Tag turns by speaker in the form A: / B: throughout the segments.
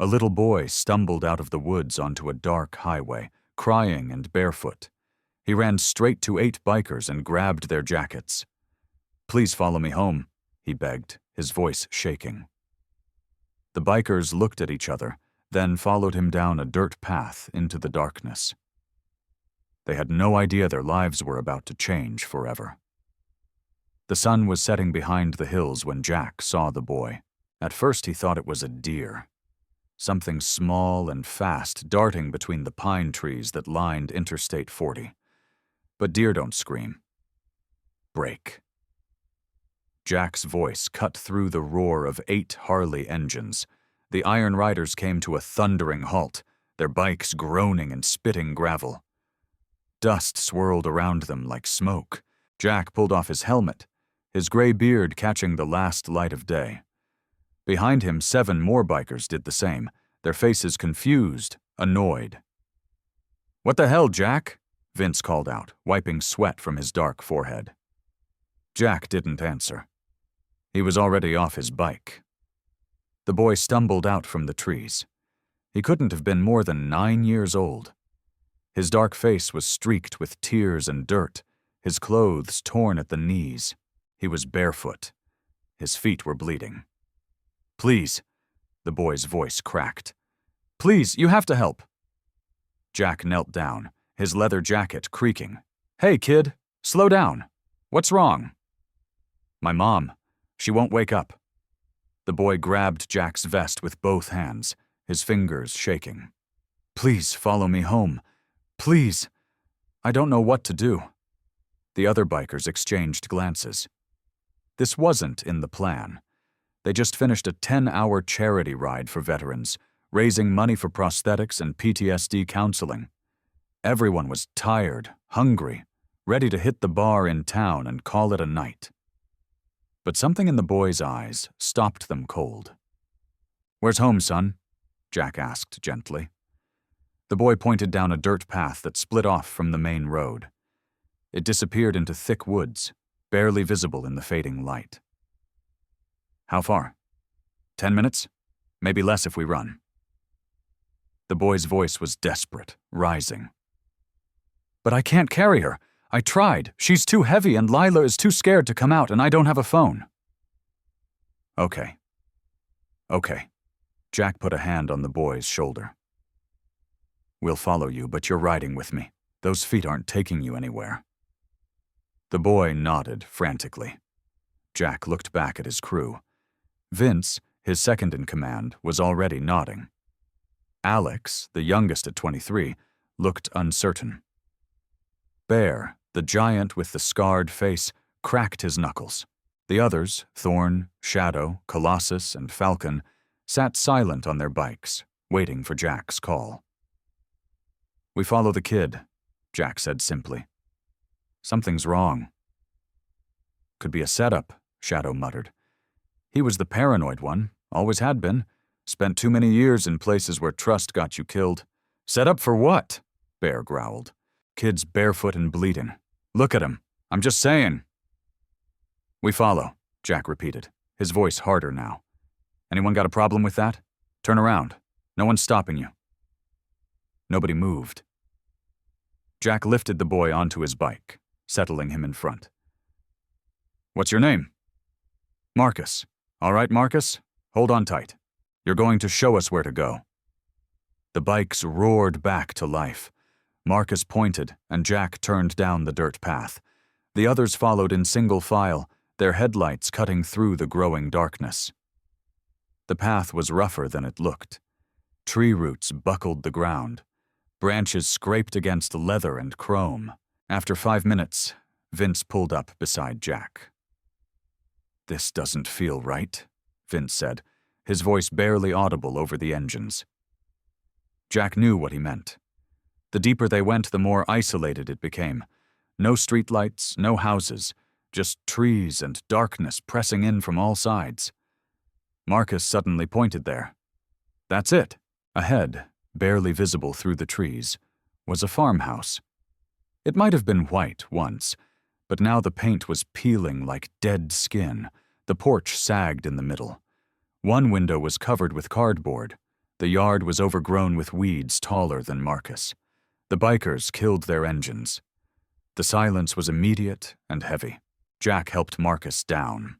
A: A little boy stumbled out of the woods onto a dark highway, crying and barefoot. He ran straight to 8 bikers and grabbed their jackets. "Please follow me home," he begged, his voice shaking. The bikers looked at each other, then followed him down a dirt path into the darkness. They had no idea their lives were about to change forever. The sun was setting behind the hills when Jack saw the boy. At first he thought it was a deer. Something small and fast darting between the pine trees that lined Interstate 40. But deer don't scream. Brake. Jack's voice cut through the roar of 8 Harley engines. The Iron Riders came to a thundering halt, their bikes groaning and spitting gravel. Dust swirled around them like smoke. Jack pulled off his helmet, his gray beard catching the last light of day. Behind him, 7 more bikers did the same, their faces confused, annoyed. "What the hell, Jack?" Vince called out, wiping sweat from his dark forehead. Jack didn't answer. He was already off his bike. The boy stumbled out from the trees. He couldn't have been more than 9 years old. His dark face was streaked with tears and dirt, his clothes torn at the knees. He was barefoot. His feet were bleeding. "Please," the boy's voice cracked. "Please, you have to help." Jack knelt down, his leather jacket creaking. "Hey, kid, slow down. What's wrong?" "My mom. She won't wake up." The boy grabbed Jack's vest with both hands, his fingers shaking. "Please follow me home. Please. I don't know what to do." The other bikers exchanged glances. This wasn't in the plan. They just finished a 10-hour charity ride for veterans, raising money for prosthetics and PTSD counseling. Everyone was tired, hungry, ready to hit the bar in town and call it a night. But something in the boy's eyes stopped them cold. "Where's home, son?" Jack asked gently. The boy pointed down a dirt path that split off from the main road. It disappeared into thick woods, barely visible in the fading light. "How far? 10 minutes? Maybe less if we run." The boy's voice was desperate, rising. "But I can't carry her. I tried. She's too heavy and Lila is too scared to come out and I don't have a phone." Okay. Jack put a hand on the boy's shoulder. "We'll follow you, but you're riding with me. Those feet aren't taking you anywhere." The boy nodded frantically. Jack looked back at his crew. Vince, his second in command, was already nodding. Alex, the youngest at 23, looked uncertain. Bear, the giant with the scarred face, cracked his knuckles. The others, Thorn, Shadow, Colossus, and Falcon, sat silent on their bikes, waiting for Jack's call. "We follow the kid," Jack said simply. "Something's wrong." "Could be a setup," Shadow muttered. "He was the paranoid one, always had been. Spent too many years in places where trust got you killed." "Set up for what?" Bear growled. "Kid's barefoot and bleeding. Look at him. I'm just saying." "We follow," Jack repeated, his voice harder now. "Anyone got a problem with that? Turn around. No one's stopping you." Nobody moved. Jack lifted the boy onto his bike, settling him in front. "What's your name?" "Marcus. All right, Marcus, hold on tight. You're going to show us where to go." The bikes roared back to life. Marcus pointed, and Jack turned down the dirt path. The others followed in single file, their headlights cutting through the growing darkness. The path was rougher than it looked. Tree roots buckled the ground. Branches scraped against leather and chrome. After 5 minutes, Vince pulled up beside Jack. "This doesn't feel right," Vince said, his voice barely audible over the engines. Jack knew what he meant. The deeper they went, the more isolated it became. No streetlights, no houses, just trees and darkness pressing in from all sides. Marcus suddenly pointed there. That's it. Ahead, barely visible through the trees, was a farmhouse. It might have been white once, but now the paint was peeling like dead skin. The porch sagged in the middle. One window was covered with cardboard. The yard was overgrown with weeds taller than Marcus. The bikers killed their engines. The silence was immediate and heavy. Jack helped Marcus down.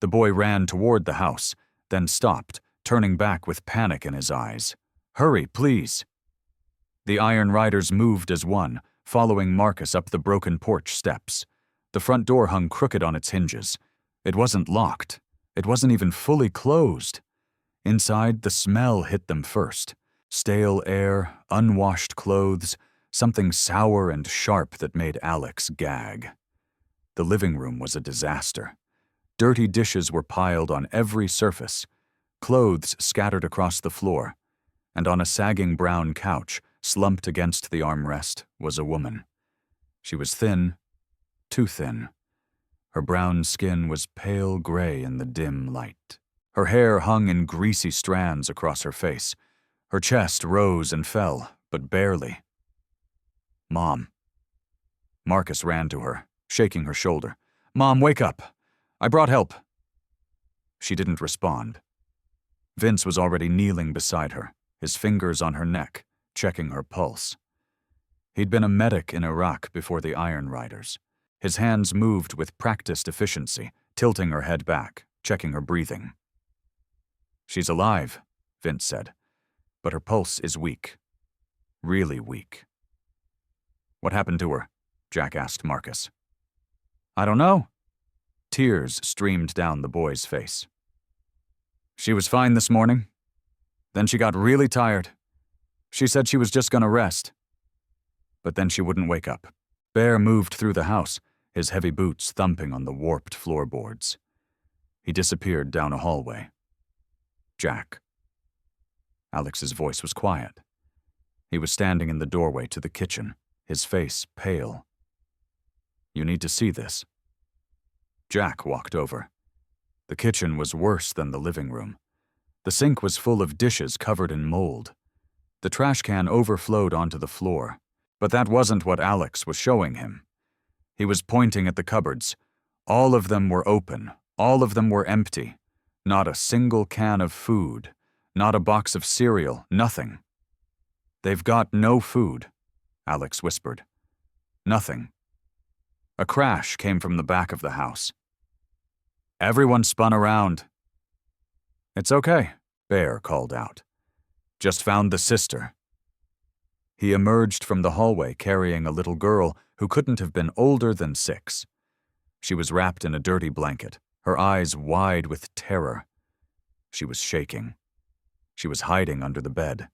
A: The boy ran toward the house, then stopped, turning back with panic in his eyes. "Hurry, please." The Iron Riders moved as one, following Marcus up the broken porch steps. The front door hung crooked on its hinges. It wasn't locked. It wasn't even fully closed. Inside, the smell hit them first. Stale air, unwashed clothes, something sour and sharp that made Alex gag. The living room was a disaster. Dirty dishes were piled on every surface, clothes scattered across the floor, and on a sagging brown couch, slumped against the armrest, was a woman. She was thin, too thin. Her brown skin was pale gray in the dim light. Her hair hung in greasy strands across her face. Her chest rose and fell, but barely. "Mom." Marcus ran to her, shaking her shoulder. "Mom, wake up. I brought help." She didn't respond. Vince was already kneeling beside her, his fingers on her neck, checking her pulse. He'd been a medic in Iraq before the Iron Riders. His hands moved with practiced efficiency, tilting her head back, checking her breathing. "She's alive," Vince said, "but her pulse is weak. Really weak." "What happened to her?" Jack asked Marcus. "I don't know." Tears streamed down the boy's face. "She was fine this morning. Then she got really tired. She said she was just gonna rest. But then she wouldn't wake up." Bear moved through the house, his heavy boots thumping on the warped floorboards. He disappeared down a hallway. "Jack." Alex's voice was quiet. He was standing in the doorway to the kitchen, his face pale. "You need to see this." Jack walked over. The kitchen was worse than the living room. The sink was full of dishes covered in mold. The trash can overflowed onto the floor, but that wasn't what Alex was showing him. He was pointing at the cupboards. All of them were open, all of them were empty. Not a single can of food, not a box of cereal, nothing. "They've got no food," Alex whispered. "Nothing." A crash came from the back of the house. Everyone spun around. "It's okay," Bear called out. "Just found the sister." He emerged from the hallway carrying a little girl who couldn't have been older than 6. She was wrapped in a dirty blanket, her eyes wide with terror. She was shaking. She was hiding under the bed.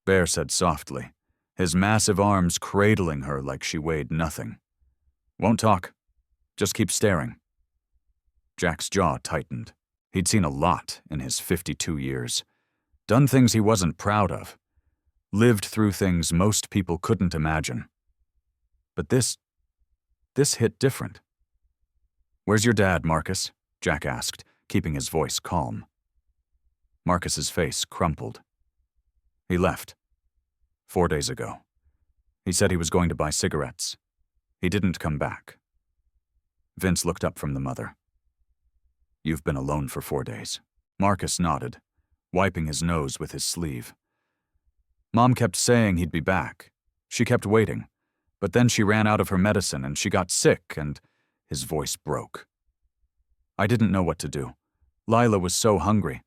A: Bear said softly, his massive arms cradling her like she weighed nothing. "Won't talk. Just keep staring." Jack's jaw tightened. He'd seen a lot in his 52 years. Done things he wasn't proud of. Lived through things most people couldn't imagine. But this hit different. "Where's your dad, Marcus?" Jack asked, keeping his voice calm. Marcus's face crumpled. "He left. 4 days ago. He said he was going to buy cigarettes. He didn't come back." Vince looked up from the mother. "You've been alone for 4 days." Marcus nodded, wiping his nose with his sleeve. "Mom kept saying he'd be back. She kept waiting. But then she ran out of her medicine and she got sick and..." His voice broke. "I didn't know what to do. Lila was so hungry.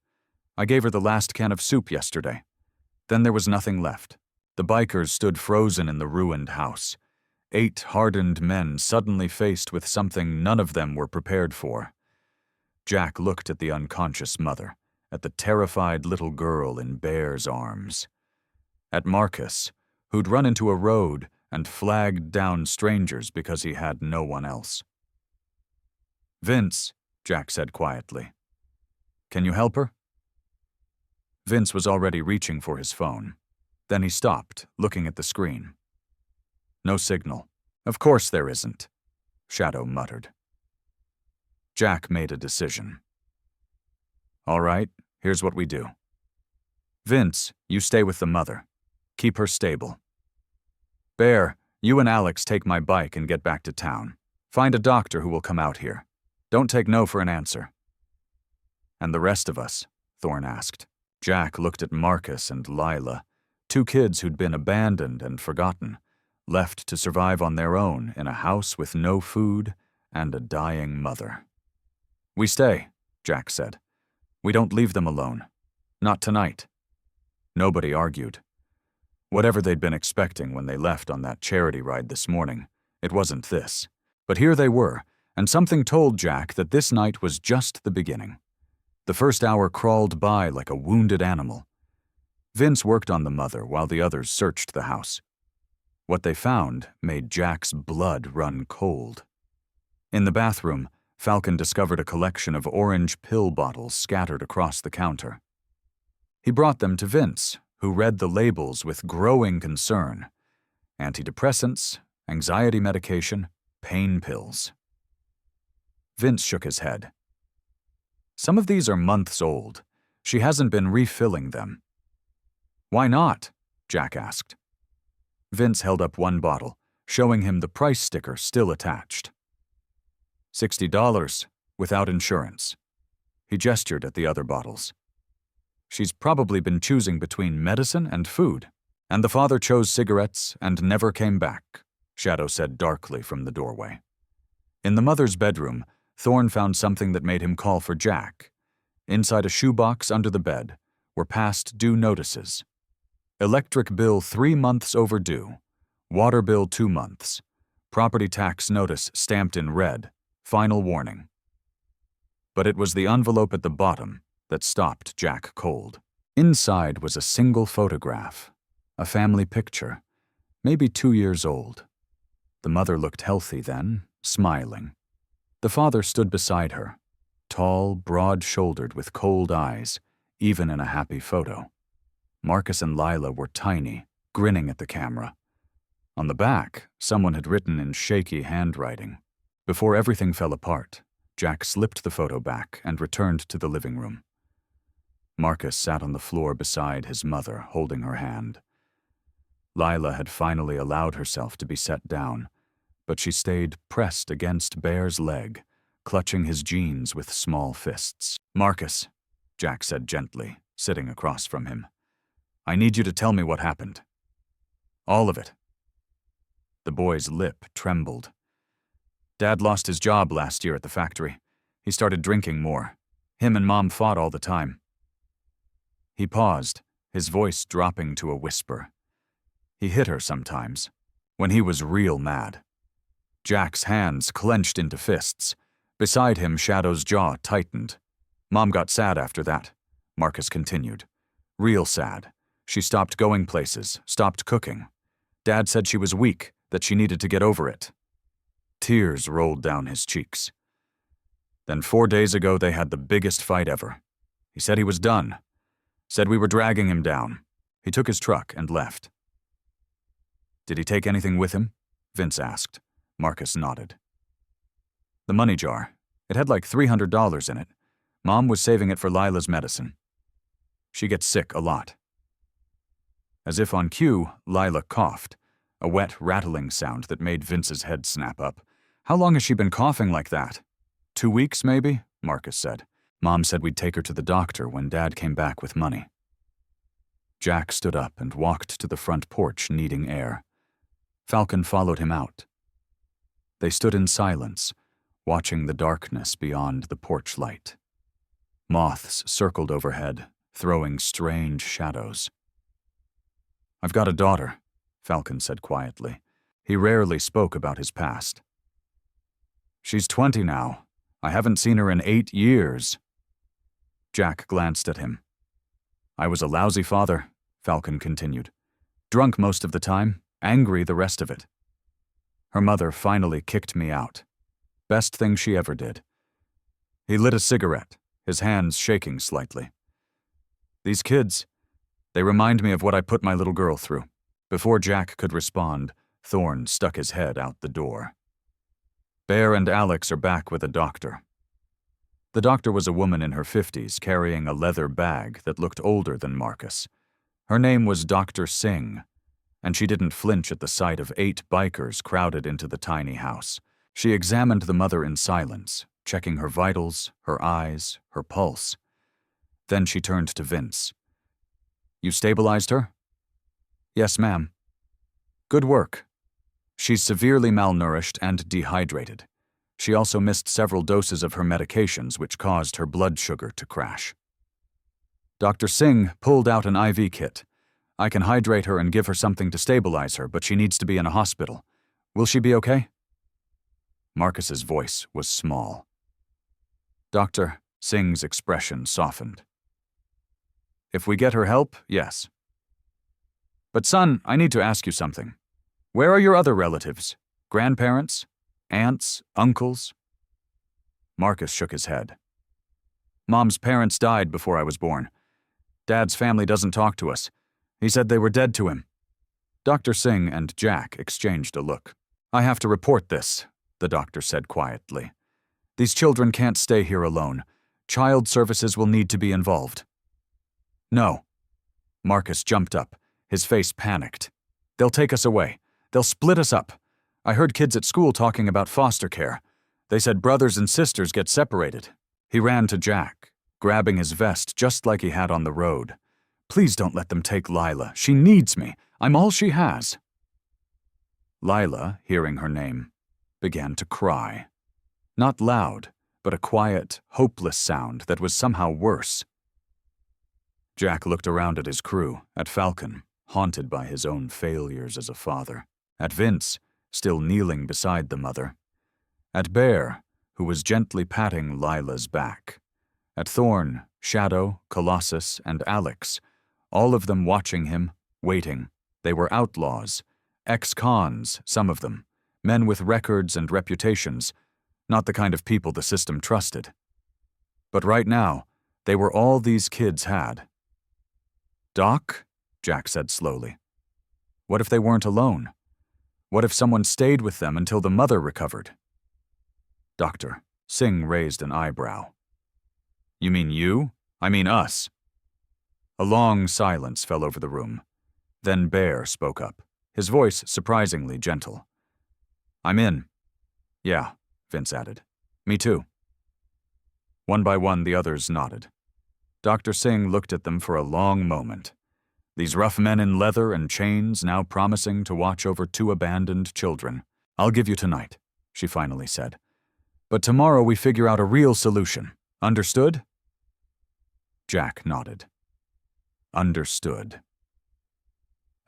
A: I gave her the last can of soup yesterday. Then there was nothing left." The bikers stood frozen in the ruined house. 8 hardened men suddenly faced with something none of them were prepared for. Jack looked at the unconscious mother, at the terrified little girl in Bear's arms. At Marcus, who'd run into a road and flagged down strangers because he had no one else. "Vince," Jack said quietly. "Can you help her?" Vince was already reaching for his phone. Then he stopped, looking at the screen. "No signal." "Of course there isn't," Shadow muttered. Jack made a decision. "All right, here's what we do. Vince, you stay with the mother. Keep her stable. Bear, you and Alex take my bike and get back to town. Find a doctor who will come out here. Don't take no for an answer." "And the rest of us?" Thorne asked. Jack looked at Marcus and Lila, two kids who'd been abandoned and forgotten, left to survive on their own in a house with no food and a dying mother. "We stay," Jack said. "We don't leave them alone. Not tonight." Nobody argued. Whatever they'd been expecting when they left on that charity ride this morning, it wasn't this. But here they were, and something told Jack that this night was just the beginning. The first hour crawled by like a wounded animal. Vince worked on the mother while the others searched the house. What they found made Jack's blood run cold. In the bathroom, Falcon discovered a collection of orange pill bottles scattered across the counter. He brought them to Vince, who read the labels with growing concern. Antidepressants, anxiety medication, pain pills. Vince shook his head. "Some of these are months old. She hasn't been refilling them." "Why not?" Jack asked. Vince held up one bottle, showing him the price sticker still attached. $60, without insurance. He gestured at the other bottles. "She's probably been choosing between medicine and food, and the father chose cigarettes and never came back," Shadow said darkly from the doorway. In the mother's bedroom, Thorne found something that made him call for Jack. Inside a shoebox under the bed were past due notices. Electric bill 3 months overdue. Water bill 2 months. Property tax notice stamped in red. Final warning. But it was the envelope at the bottom that stopped Jack cold. Inside was a single photograph. A family picture. Maybe 2 years old. The mother looked healthy then, smiling. The father stood beside her, tall, broad-shouldered with cold eyes, even in a happy photo. Marcus and Lila were tiny, grinning at the camera. On the back, someone had written in shaky handwriting. Before everything fell apart, Jack slipped the photo back and returned to the living room. Marcus sat on the floor beside his mother, holding her hand. Lila had finally allowed herself to be set down, but she stayed pressed against Bear's leg, clutching his jeans with small fists. "Marcus," Jack said gently, sitting across from him, "I need you to tell me what happened. All of it." The boy's lip trembled. "Dad lost his job last year at the factory. He started drinking more. Him and Mom fought all the time." He paused, his voice dropping to a whisper. He hit her sometimes, when he was real mad. Jack's hands clenched into fists. Beside him, Shadow's jaw tightened. "Mom got sad after that," Marcus continued. "Real sad. She stopped going places, stopped cooking. Dad said she was weak, that she needed to get over it." Tears rolled down his cheeks. "Then 4 days ago they had the biggest fight ever. He said he was done. Said we were dragging him down. He took his truck and left." "Did he take anything with him?" Vince asked. Marcus nodded. "The money jar. It had like $300 in it. Mom was saving it for Lila's medicine. She gets sick a lot." As if on cue, Lila coughed, a wet, rattling sound that made Vince's head snap up. "How long has she been coughing like that?" 2 weeks, maybe?" Marcus said. "Mom said we'd take her to the doctor when Dad came back with money." Jack stood up and walked to the front porch, needing air. Falcon followed him out. They stood in silence, watching the darkness beyond the porch light. Moths circled overhead, throwing strange shadows. "I've got a daughter," Falcon said quietly. He rarely spoke about his past. "She's 20 now. I haven't seen her in 8 years." Jack glanced at him. "I was a lousy father," Falcon continued. "Drunk most of the time, angry the rest of it. Her mother finally kicked me out. Best thing she ever did." He lit a cigarette, his hands shaking slightly. "These kids, they remind me of what I put my little girl through." Before Jack could respond, Thorne stuck his head out the door. "Bear and Alex are back with a doctor." The doctor was a woman in her 50s carrying a leather bag that looked older than Marcus. Her name was Dr. Singh, and she didn't flinch at the sight of 8 bikers crowded into the tiny house. She examined the mother in silence, checking her vitals, her eyes, her pulse. Then she turned to Vince. You stabilized her? Yes, ma'am. Good work. She's severely malnourished and dehydrated. She also missed several doses of her medications, which caused her blood sugar to crash. Dr. Singh pulled out an IV kit. I can hydrate her and give her something to stabilize her, but she needs to be in a hospital. Will she be okay? Marcus's voice was small. Dr. Singh's expression softened. If we get her help, yes. But son, I need to ask you something. Where are your other relatives? Grandparents? Aunts? Uncles? Marcus shook his head. Mom's parents died before I was born. Dad's family doesn't talk to us. He said they were dead to him. Dr. Singh and Jack exchanged a look. I have to report this, the doctor said quietly. These children can't stay here alone. Child services will need to be involved. No. Marcus jumped up, his face panicked. They'll take us away. They'll split us up. I heard kids at school talking about foster care. They said brothers and sisters get separated. He ran to Jack, grabbing his vest just like he had on the road. Please don't let them take Lila. She needs me. I'm all she has. Lila, hearing her name, began to cry. Not loud, but a quiet, hopeless sound that was somehow worse. Jack looked around at his crew, at Falcon, haunted by his own failures as a father, at Vince, still kneeling beside the mother, at Bear, who was gently patting Lila's back, at Thorn, Shadow, Colossus, and Alex, all of them watching him, waiting. They were outlaws, ex-cons, some of them, men with records and reputations, not the kind of people the system trusted. But right now, they were all these kids had. Doc, Jack said slowly. What if they weren't alone? What if someone stayed with them until the mother recovered? Doctor, Singh raised an eyebrow. You mean you? I mean us. A long silence fell over the room. Then Bear spoke up, his voice surprisingly gentle. I'm in. Yeah, Vince added. Me too. One by one, the others nodded. Dr. Singh looked at them for a long moment. These rough men in leather and chains now promising to watch over 2 abandoned children. I'll give you tonight, she finally said. But tomorrow we figure out a real solution. Understood? Jack nodded. Understood.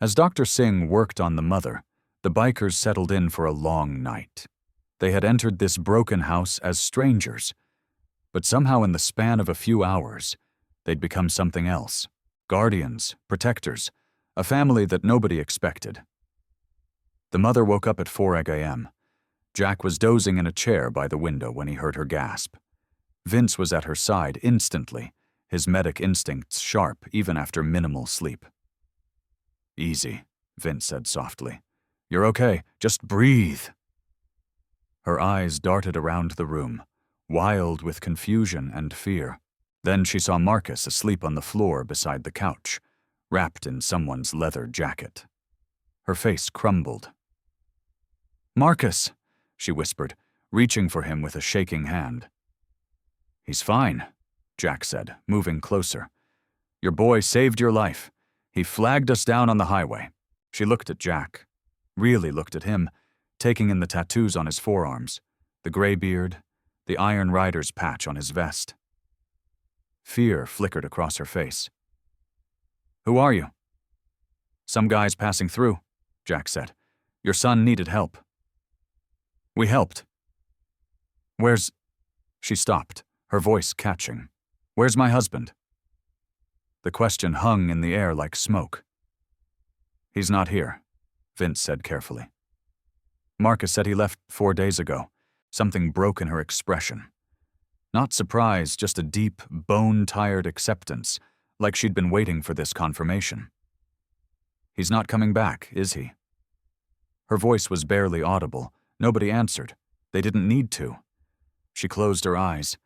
A: As Dr. Singh worked on the mother, the bikers settled in for a long night. They had entered this broken house as strangers, but somehow in the span of a few hours, they'd become something else. Guardians, protectors, a family that nobody expected. The mother woke up at 4 a.m. Jack was dozing in a chair by the window when he heard her gasp. Vince was at her side instantly, his medic instincts sharp even after minimal sleep. Easy, Vince said softly. You're okay, just breathe. Her eyes darted around the room, wild with confusion and fear. Then she saw Marcus asleep on the floor beside the couch, wrapped in someone's leather jacket. Her face crumbled. Marcus, she whispered, reaching for him with a shaking hand. He's fine, Jack said, moving closer. Your boy saved your life. He flagged us down on the highway. She looked at Jack, really looked at him, taking in the tattoos on his forearms, the gray beard, the Iron Rider's patch on his vest. Fear flickered across her face. Who are you? Some guys passing through, Jack said. Your son needed help. We helped. Where's... She stopped, her voice catching. Where's my husband? The question hung in the air like smoke. He's not here, Vince said carefully. Marcus said he left 4 days ago. Something broke in her expression. Not surprise, just a deep, bone-tired acceptance, like she'd been waiting for this confirmation. He's not coming back, is he? Her voice was barely audible. Nobody answered. They didn't need to. She closed her eyes,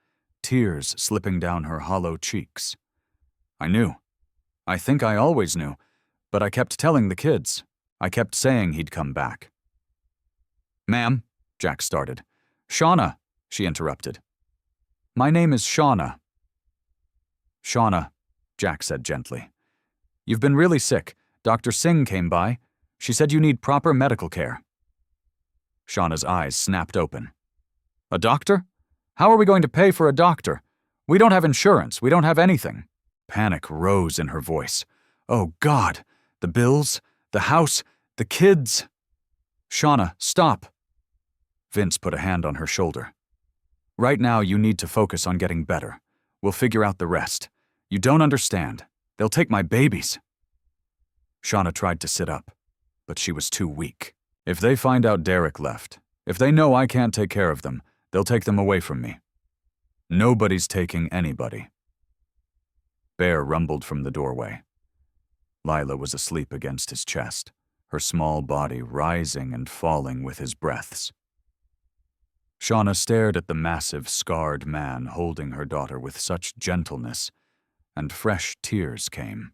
A: tears slipping down her hollow cheeks. I knew. I think I always knew, but I kept telling the kids. I kept saying he'd come back. Ma'am, Jack started. Shauna, she interrupted. My name is Shauna. Shauna, Jack said gently. You've been really sick. Dr. Singh came by. She said you need proper medical care. Shauna's eyes snapped open. A doctor? How are we going to pay for a doctor? We don't have insurance. We don't have anything. Panic rose in her voice. Oh, God. The bills, the house, the kids. Shauna, stop. Vince put a hand on her shoulder. Right now, you need to focus on getting better. We'll figure out the rest. You don't understand. They'll take my babies. Shauna tried to sit up, but she was too weak. If they find out Derek left, if they know I can't take care of them, they'll take them away from me. Nobody's taking anybody. Bear rumbled from the doorway. Lila was asleep against his chest, her small body rising and falling with his breaths. Shauna stared at the massive, scarred man holding her daughter with such gentleness, and fresh tears came.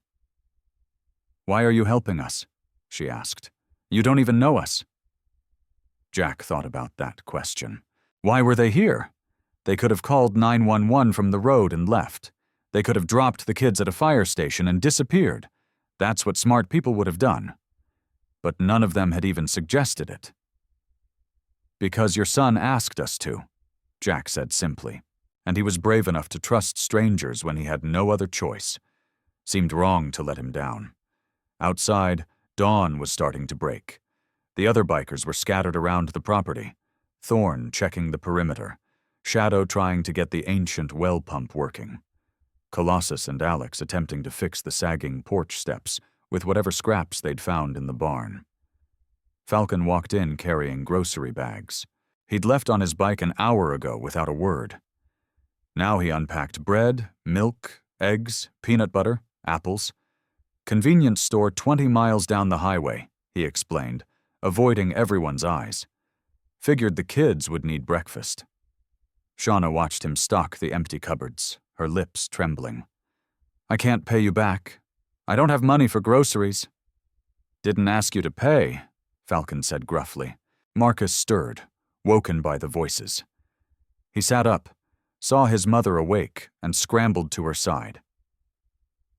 A: Why are you helping us? She asked. You don't even know us. Jack thought about that question. Why were they here? They could have called 911 from the road and left. They could have dropped the kids at a fire station and disappeared. That's what smart people would have done. But none of them had even suggested it. Because your son asked us to, Jack said simply, and he was brave enough to trust strangers when he had no other choice. Seemed wrong to let him down. Outside, dawn was starting to break. The other bikers were scattered around the property, Thorne checking the perimeter, Shadow trying to get the ancient well pump working, Colossus and Alex attempting to fix the sagging porch steps with whatever scraps they'd found in the barn. Falcon walked in carrying grocery bags. He'd left on his bike an hour ago without a word. Now he unpacked bread, milk, eggs, peanut butter, apples. Convenience store 20 miles down the highway, he explained, avoiding everyone's eyes. Figured the kids would need breakfast. Shauna watched him stock the empty cupboards, her lips trembling. I can't pay you back. I don't have money for groceries. Didn't ask you to pay, Falcon said gruffly. Marcus stirred, woken by the voices. He sat up, saw his mother awake, and scrambled to her side.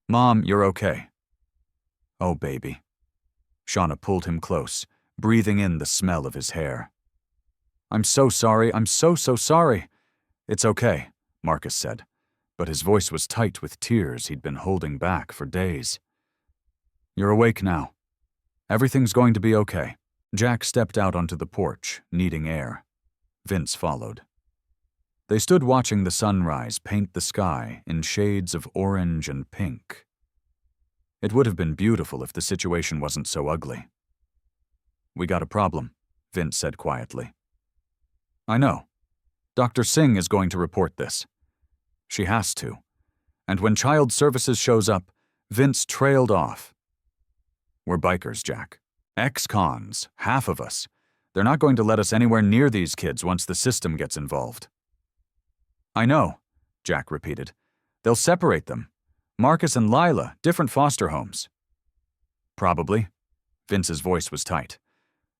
A: Mom, you're okay. Oh, baby. Shauna pulled him close, breathing in the smell of his hair. I'm so sorry, I'm so sorry. It's okay, Marcus said, but his voice was tight with tears he'd been holding back for days. You're awake now. Everything's going to be okay. Jack stepped out onto the porch, needing air. Vince followed. They stood watching the sunrise paint the sky in shades of orange and pink. It would have been beautiful if the situation wasn't so ugly. We got a problem, Vince said quietly. I know. Dr. Singh is going to report this. She has to. And when Child Services shows up, Vince trailed off. We're bikers, Jack. Ex-cons, half of us. They're not going to let us anywhere near these kids once the system gets involved. I know, Jack repeated. They'll separate them. Marcus and Lila, different foster homes. Probably. Vince's voice was tight.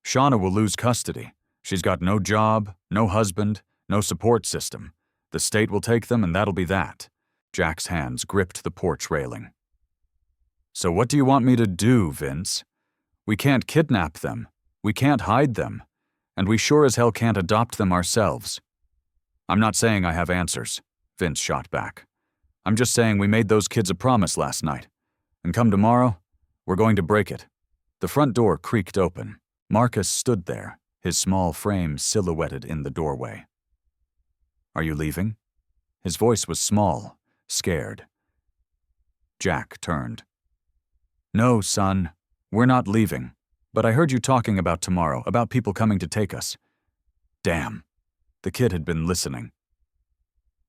A: Shauna will lose custody. She's got no job, no husband, no support system. The state will take them and that'll be that. Jack's hands gripped the porch railing. So what do you want me to do, Vince? We can't kidnap them. We can't hide them. And we sure as hell can't adopt them ourselves. I'm not saying I have answers, Vince shot back. I'm just saying we made those kids a promise last night. And come tomorrow, we're going to break it. The front door creaked open. Marcus stood there, his small frame silhouetted in the doorway. Are you leaving? His voice was small, scared. Jack turned. No, son, we're not leaving. But I heard you talking about tomorrow, about people coming to take us. Damn. The kid had been listening.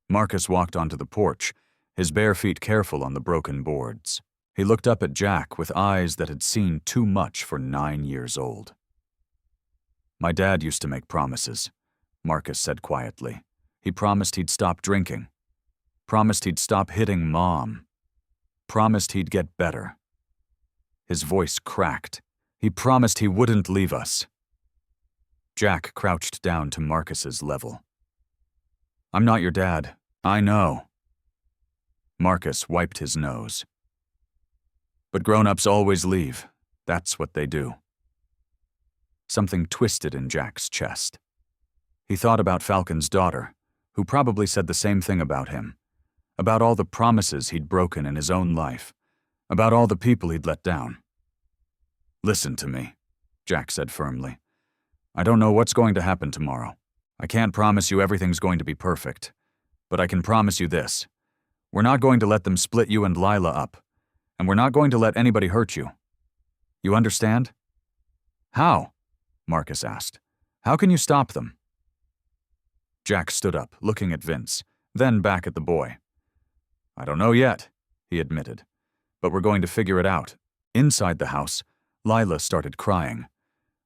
A: Marcus walked onto the porch, his bare feet careful on the broken boards. He looked up at Jack with eyes that had seen too much for 9 years old. My dad used to make promises, Marcus said quietly. He promised he'd stop drinking. Promised he'd stop hitting Mom. Promised he'd get better. His voice cracked. He promised he wouldn't leave us. Jack crouched down to Marcus's level. I'm not your dad. I know. Marcus wiped his nose. But grown-ups always leave. That's what they do. Something twisted in Jack's chest. He thought about Falcon's daughter, who probably said the same thing about him, about all the promises he'd broken in his own life, about all the people he'd let down. "Listen to me," Jack said firmly. "I don't know what's going to happen tomorrow. I can't promise you everything's going to be perfect, but I can promise you this. We're not going to let them split you and Lila up, and we're not going to let anybody hurt you. You understand?" "How?" Marcus asked. "How can you stop them?" Jack stood up, looking at Vince, then back at the boy. "I don't know yet," he admitted, "but we're going to figure it out." Inside the house, Lila started crying.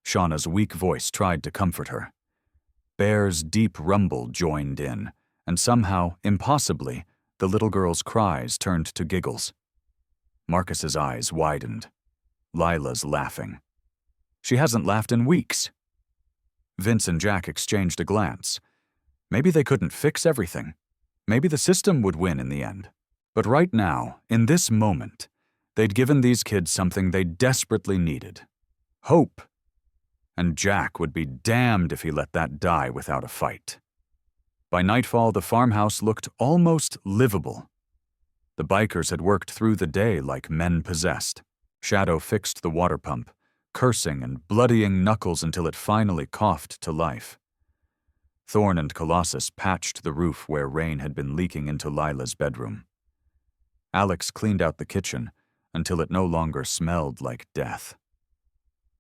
A: Shauna's weak voice tried to comfort her. Bear's deep rumble joined in, and somehow, impossibly, the little girl's cries turned to giggles. Marcus's eyes widened. Lila's laughing. She hasn't laughed in weeks. Vince and Jack exchanged a glance. Maybe they couldn't fix everything. Maybe the system would win in the end. But right now, in this moment, they'd given these kids something they desperately needed. Hope. And Jack would be damned if he let that die without a fight. By nightfall, the farmhouse looked almost livable. The bikers had worked through the day like men possessed. Shadow fixed the water pump, cursing and bloodying Knuckles until it finally coughed to life. Thorn and Colossus patched the roof where rain had been leaking into Lila's bedroom. Alex cleaned out the kitchen until it no longer smelled like death.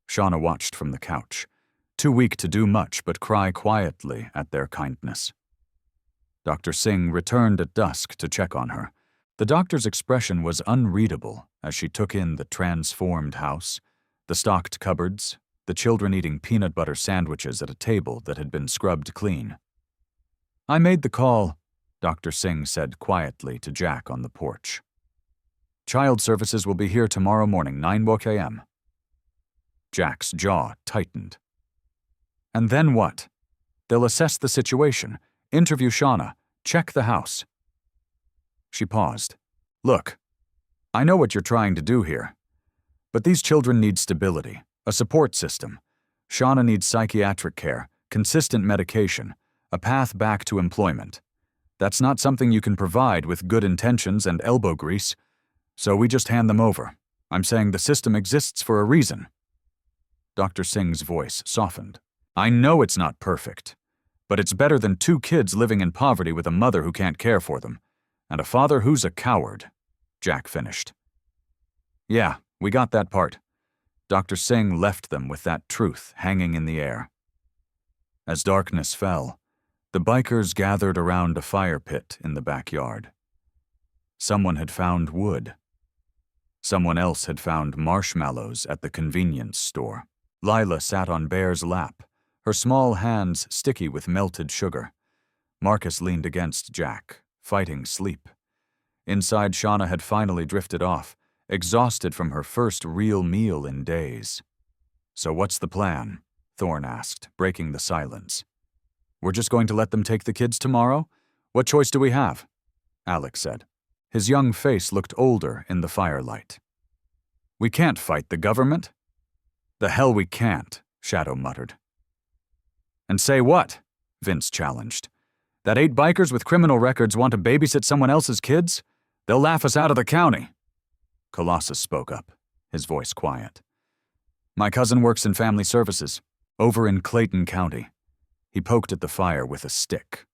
A: Shauna watched from the couch, too weak to do much but cry quietly at their kindness. Dr. Singh returned at dusk to check on her. The doctor's expression was unreadable as she took in the transformed house, the stocked cupboards, the children eating peanut butter sandwiches at a table that had been scrubbed clean. "I made the call," Dr. Singh said quietly to Jack on the porch. "Child services will be here tomorrow morning, 9 a.m. Jack's jaw tightened. "And then what? They'll assess the situation, interview Shauna, check the house." She paused. "Look, I know what you're trying to do here, but these children need stability. A support system. Shauna needs psychiatric care, consistent medication, a path back to employment. That's not something you can provide with good intentions and elbow grease, so we just hand them over. I'm saying the system exists for a reason." Dr. Singh's voice softened. "I know it's not perfect, but it's better than 2 kids living in poverty with a mother who can't care for them, and a father who's a coward," Jack finished. "Yeah, we got that part." Dr. Singh left them with that truth hanging in the air. As darkness fell, the bikers gathered around a fire pit in the backyard. Someone had found wood. Someone else had found marshmallows at the convenience store. Lila sat on Bear's lap, her small hands sticky with melted sugar. Marcus leaned against Jack, fighting sleep. Inside, Shauna had finally drifted off, exhausted from her first real meal in days. "So what's the plan?" Thorn asked, breaking the silence. "We're just going to let them take the kids tomorrow? What choice do we have?" Alex said. His young face looked older in the firelight. "We can't fight the government." "The hell we can't," Shadow muttered. "And say what?" Vince challenged. "That 8 bikers with criminal records want to babysit someone else's kids? They'll laugh us out of the county." Colossus spoke up, his voice quiet. "My cousin works in family services, over in Clayton County." He poked at the fire with a stick.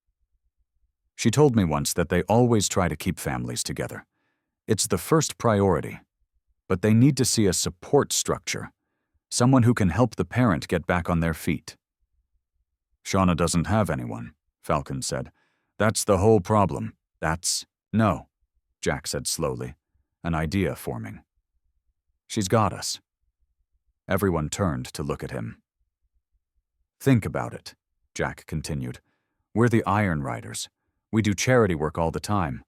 A: "She told me once that they always try to keep families together. It's the first priority. But they need to see a support structure, someone who can help the parent get back on their feet." "Shauna doesn't have anyone," Falcon said. "That's the whole problem. No," Jack said slowly, an idea forming. "She's got us." Everyone turned to look at him. "Think about it," Jack continued. "We're the Iron Riders. We do charity work all the time.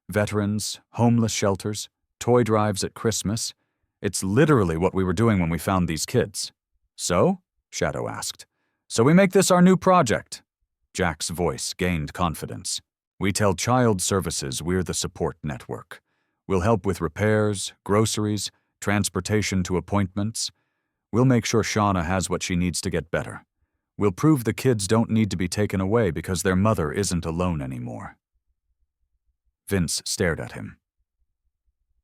A: Veterans, homeless shelters, toy drives at Christmas. It's literally what we were doing when we found these kids." "So?" Shadow asked. "So we make this our new project." Jack's voice gained confidence. "We tell child services we're the support network. We'll help with repairs, groceries, transportation to appointments. We'll make sure Shauna has what she needs to get better. We'll prove the kids don't need to be taken away because their mother isn't alone anymore." Vince stared at him.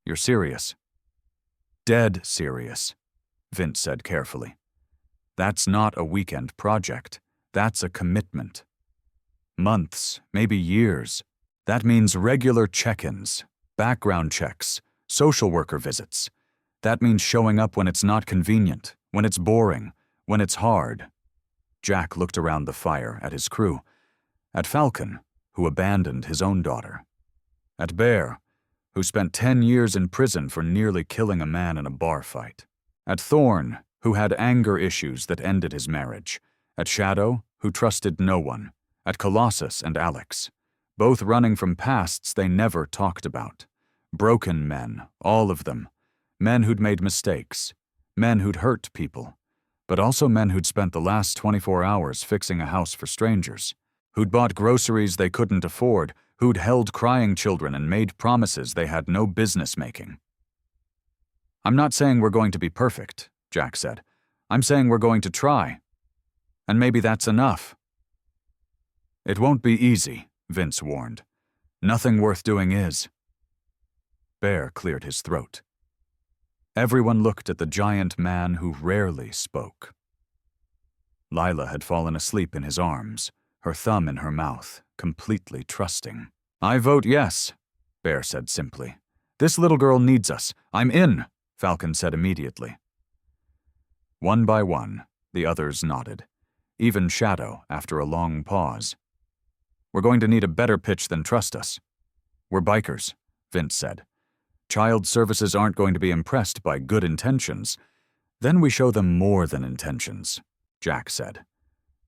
A: "You're serious?" "Dead serious," Vince said carefully. "That's not a weekend project. That's a commitment. Months, maybe years. That means regular check-ins, background checks, social worker visits. That means showing up when it's not convenient, when it's boring, when it's hard." Jack looked around the fire at his crew, at Falcon, who abandoned his own daughter, at Bear, who spent 10 years in prison for nearly killing a man in a bar fight, at Thorn, who had anger issues that ended his marriage, at Shadow, who trusted no one, at Colossus and Alex, both running from pasts they never talked about. Broken men, all of them. Men who'd made mistakes. Men who'd hurt people. But also men who'd spent the last 24 hours fixing a house for strangers. Who'd bought groceries they couldn't afford. Who'd held crying children and made promises they had no business making. "I'm not saying we're going to be perfect," Jack said. "I'm saying we're going to try. And maybe that's enough." "It won't be easy," Vince warned. "Nothing worth doing is." Bear cleared his throat. Everyone looked at the giant man who rarely spoke. Lila had fallen asleep in his arms, her thumb in her mouth, completely trusting. "I vote yes," Bear said simply. "This little girl needs us. I'm in," Falcon said immediately. One by one, the others nodded, even Shadow after a long pause. "We're going to need a better pitch than trust us. We're bikers," Vince said. "Child services aren't going to be impressed by good intentions. Then we show them more than intentions," Jack said.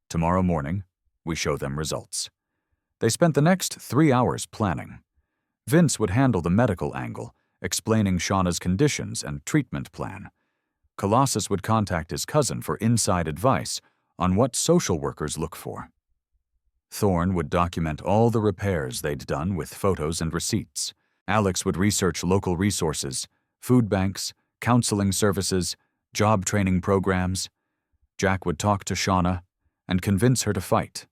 A: "Tomorrow morning, we show them results." They spent the next 3 hours planning. Vince would handle the medical angle, explaining Shauna's conditions and treatment plan. Colossus would contact his cousin for inside advice on what social workers look for. Thorn would document all the repairs they'd done with photos and receipts. Alex would research local resources, food banks, counseling services, job training programs. Jack would talk to Shauna and convince her to fight.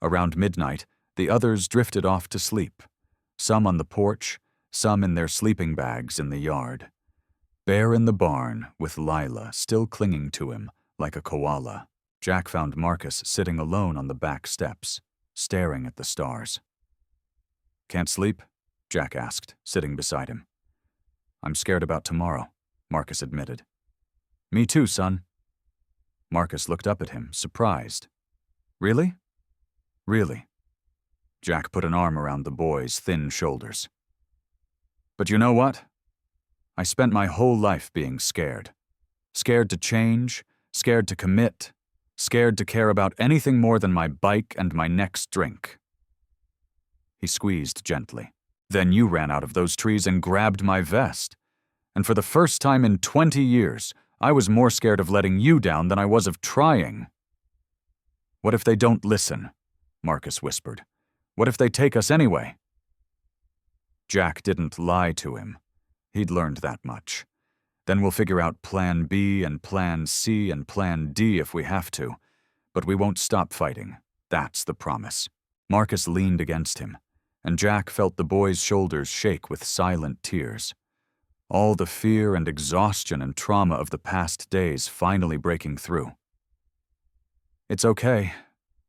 A: Around midnight, the others drifted off to sleep, some on the porch, some in their sleeping bags in the yard. Bear in the barn, with Lila still clinging to him like a koala. Jack found Marcus sitting alone on the back steps, staring at the stars. "Can't sleep?" Jack asked, sitting beside him. "I'm scared about tomorrow," Marcus admitted. "Me too, son." Marcus looked up at him, surprised. "Really?" "Really." Jack put an arm around the boy's thin shoulders. "But you know what? I spent my whole life being scared. Scared to change, scared to commit, scared to care about anything more than my bike and my next drink." He squeezed gently. "Then you ran out of those trees and grabbed my vest. And for the first time in 20 years, I was more scared of letting you down than I was of trying." "What if they don't listen?" Marcus whispered. "What if they take us anyway?" Jack didn't lie to him. He'd learned that much. "Then we'll figure out Plan B and Plan C and Plan D if we have to. But we won't stop fighting. That's the promise." Marcus leaned against him, and Jack felt the boy's shoulders shake with silent tears. All the fear and exhaustion and trauma of the past days finally breaking through. "It's okay,"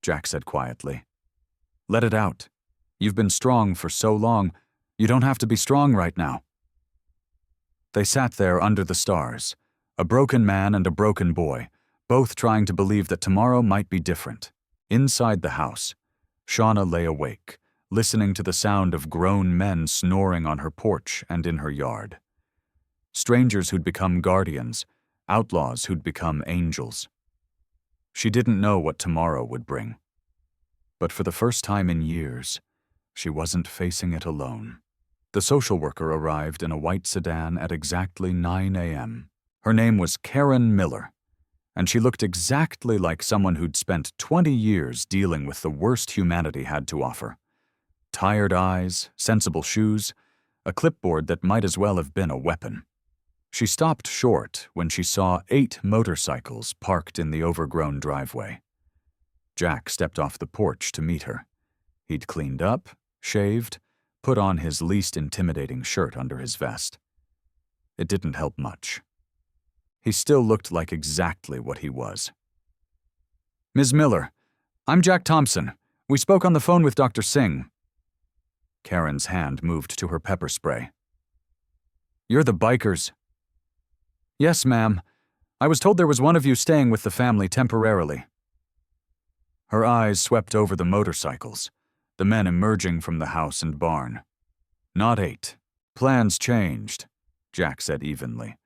A: Jack said quietly. "Let it out. You've been strong for so long. You don't have to be strong right now." They sat there under the stars, a broken man and a broken boy, both trying to believe that tomorrow might be different. Inside the house, Shauna lay awake, listening to the sound of grown men snoring on her porch and in her yard. Strangers who'd become guardians, outlaws who'd become angels. She didn't know what tomorrow would bring. But for the first time in years, she wasn't facing it alone. The social worker arrived in a white sedan at exactly 9 a.m. Her name was Karen Miller, and she looked exactly like someone who'd spent 20 years dealing with the worst humanity had to offer. Tired eyes, sensible shoes, a clipboard that might as well have been a weapon. She stopped short when she saw 8 motorcycles parked in the overgrown driveway. Jack stepped off the porch to meet her. He'd cleaned up, shaved, put on his least intimidating shirt under his vest. It didn't help much. He still looked like exactly what he was. "Ms. Miller, I'm Jack Thompson. We spoke on the phone with Dr. Singh." Karen's hand moved to her pepper spray. "You're the bikers." "Yes, ma'am. I was told there was one of you staying with the family temporarily." Her eyes swept over the motorcycles, the men emerging from the house and barn. "Not 8. Plans changed," Jack said evenly.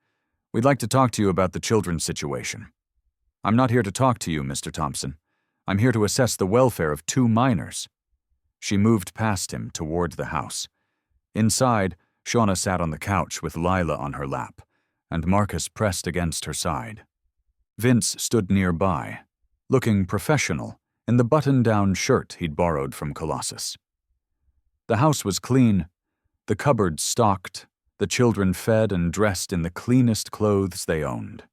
A: "We'd like to talk to you about the children's situation." "I'm not here to talk to you, Mr. Thompson. I'm here to assess the welfare of 2 minors." She moved past him toward the house. Inside, Shauna sat on the couch with Lila on her lap, and Marcus pressed against her side. Vince stood nearby, looking professional in the button-down shirt he'd borrowed from Colossus. The house was clean, the cupboards stocked, the children fed and dressed in the cleanest clothes they owned.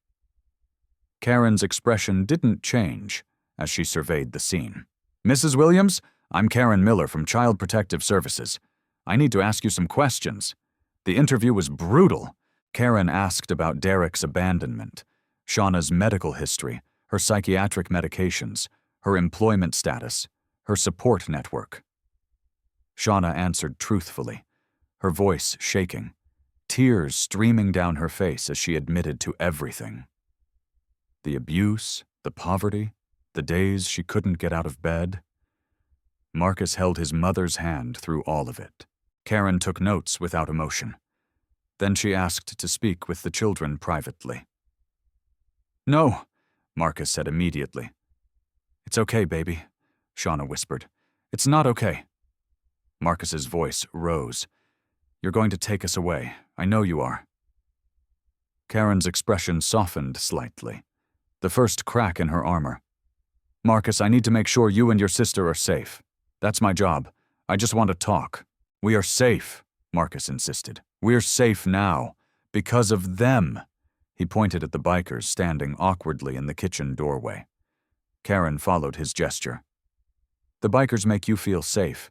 A: Karen's expression didn't change as she surveyed the scene. "Mrs. Williams, I'm Karen Miller from Child Protective Services. I need to ask you some questions. The interview was brutal." Karen asked about Derek's abandonment, Shauna's medical history, her psychiatric medications, her employment status, her support network. Shauna answered truthfully, her voice shaking, tears streaming down her face as she admitted to everything. The abuse, the poverty, the days she couldn't get out of bed. Marcus held his mother's hand through all of it. Karen took notes without emotion. Then she asked to speak with the children privately. "No," Marcus said immediately. "It's okay, baby," Shauna whispered. "It's not okay." Marcus's voice rose. "You're going to take us away. I know you are." Karen's expression softened slightly, the first crack in her armor. "Marcus, I need to make sure you and your sister are safe. That's my job. I just want to talk." "We are safe," Marcus insisted. "We're safe now. Because of them." He pointed at the bikers standing awkwardly in the kitchen doorway. Karen followed his gesture. "The bikers make you feel safe.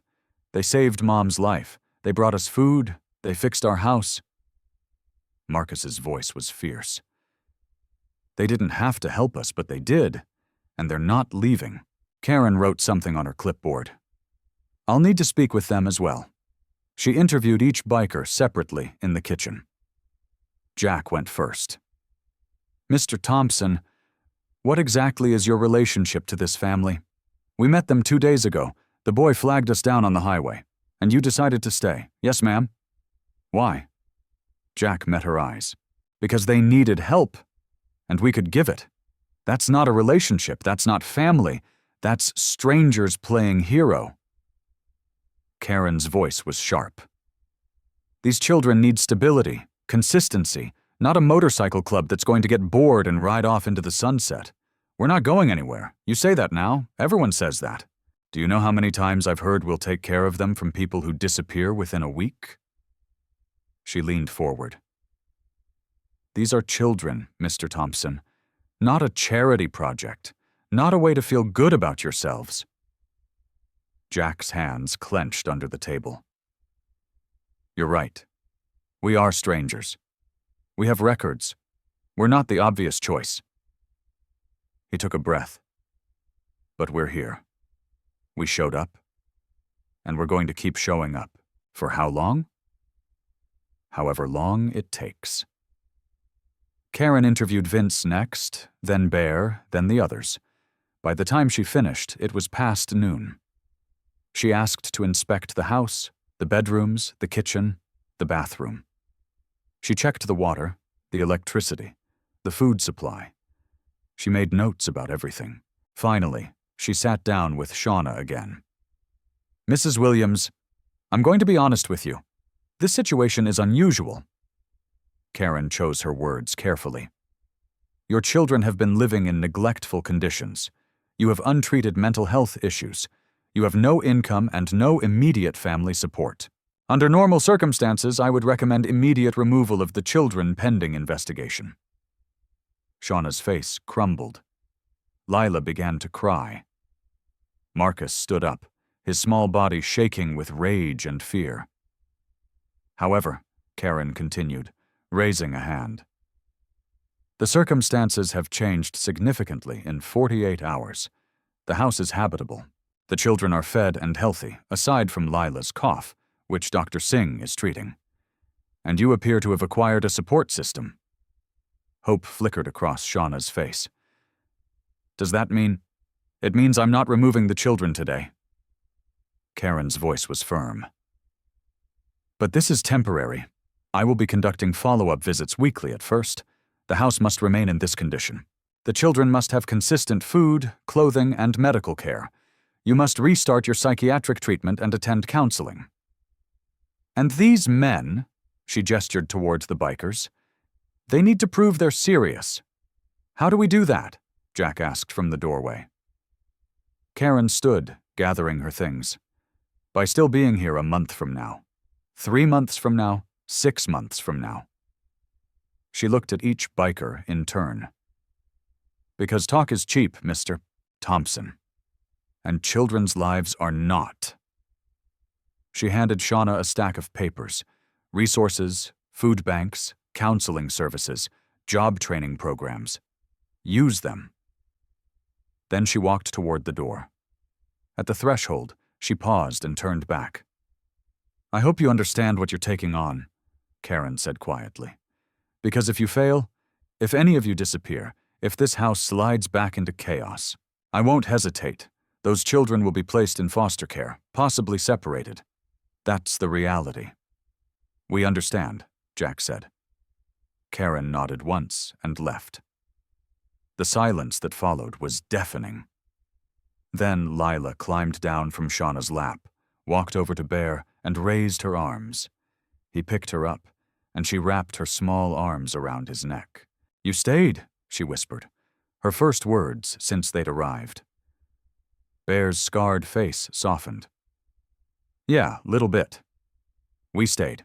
A: They saved Mom's life. They brought us food. They fixed our house." Marcus's voice was fierce. "They didn't have to help us, but they did. And they're not leaving." Karen wrote something on her clipboard. "I'll need to speak with them as well." She interviewed each biker separately in the kitchen. Jack went first. "Mr. Thompson, what exactly is your relationship to this family? We met them 2 days ago. The boy flagged us down on the highway, and you decided to stay. Yes, ma'am." "Why?" Jack met her eyes. "Because they needed help, and we could give it. That's not a relationship. That's not family. That's strangers playing hero." Karen's voice was sharp. "These children need stability, consistency, not a motorcycle club that's going to get bored and ride off into the sunset. We're not going anywhere. You say that now. Everyone says that. Do you know how many times I've heard we'll take care of them from people who disappear within a week?" She leaned forward. "These are children, Mr. Thompson. Not a charity project. Not a way to feel good about yourselves." Jack's hands clenched under the table. "You're right. We are strangers. We have records. We're not the obvious choice." He took a breath. "But we're here. We showed up. And we're going to keep showing up. For how long? However long it takes." Karen interviewed Vince next, then Bear, then the others. By the time she finished, it was past noon. She asked to inspect the house, the bedrooms, the kitchen, the bathroom. She checked the water, the electricity, the food supply. She made notes about everything. Finally, she sat down with Shauna again. "Mrs. Williams, I'm going to be honest with you. This situation is unusual." Karen chose her words carefully. "Your children have been living in neglectful conditions. You have untreated mental health issues. You have no income and no immediate family support. Under normal circumstances, I would recommend immediate removal of the children pending investigation. Shauna's face crumbled. Lila began to cry. Marcus stood up, his small body shaking with rage and fear. However, Karen continued, raising a hand. The circumstances have changed significantly in 48 hours. The house is habitable. The children are fed and healthy, aside from Lila's cough, which Dr. Singh is treating. And you appear to have acquired a support system. Hope flickered across Shauna's face. Does that mean? It means I'm not removing the children today. Karen's voice was firm. But this is temporary. I will be conducting follow-up visits weekly at first. The house must remain in this condition. The children must have consistent food, clothing, and medical care. You must restart your psychiatric treatment and attend counseling. And these men, she gestured towards the bikers, they need to prove they're serious. How do we do that? Jack asked from the doorway. Karen stood, gathering her things. By still being here a month from now, 3 months from now, 6 months from now. She looked at each biker in turn. Because talk is cheap, Mr. Thompson. And children's lives are not. She handed Shauna a stack of papers, resources, food banks, counseling services, job training programs. Use them. Then she walked toward the door. At the threshold, she paused and turned back. I hope you understand what you're taking on, Karen said quietly. Because if you fail, if any of you disappear, if this house slides back into chaos, I won't hesitate. Those children will be placed in foster care, possibly separated. That's the reality. We understand, Jack said. Karen nodded once and left. The silence that followed was deafening. Then Lila climbed down from Shauna's lap, walked over to Bear, and raised her arms. He picked her up, and she wrapped her small arms around his neck. You stayed, she whispered, her first words since they'd arrived. Bear's scarred face softened. Yeah, little bit. We stayed.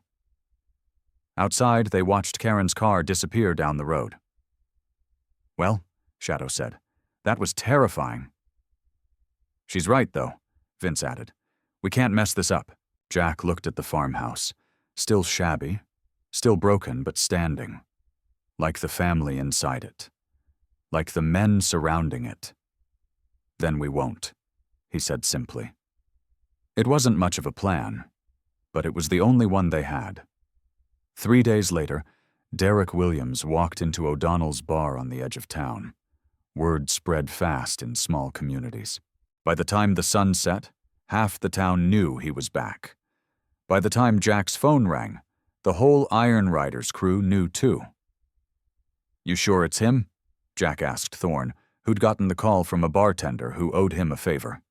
A: Outside, they watched Karen's car disappear down the road. Well, Shadow said, that was terrifying. She's right, though, Vince added. We can't mess this up. Jack looked at the farmhouse, still shabby, still broken but standing, like the family inside it, like the men surrounding it. Then we won't, he said simply. It wasn't much of a plan, but it was the only one they had. 3 days later, Derek Williams walked into O'Donnell's bar on the edge of town. Word spread fast in small communities. By the time the sun set, half the town knew he was back. By the time Jack's phone rang, the whole Iron Riders crew knew too. You sure it's him? Jack asked Thorne, who'd gotten the call from a bartender who owed him a favor.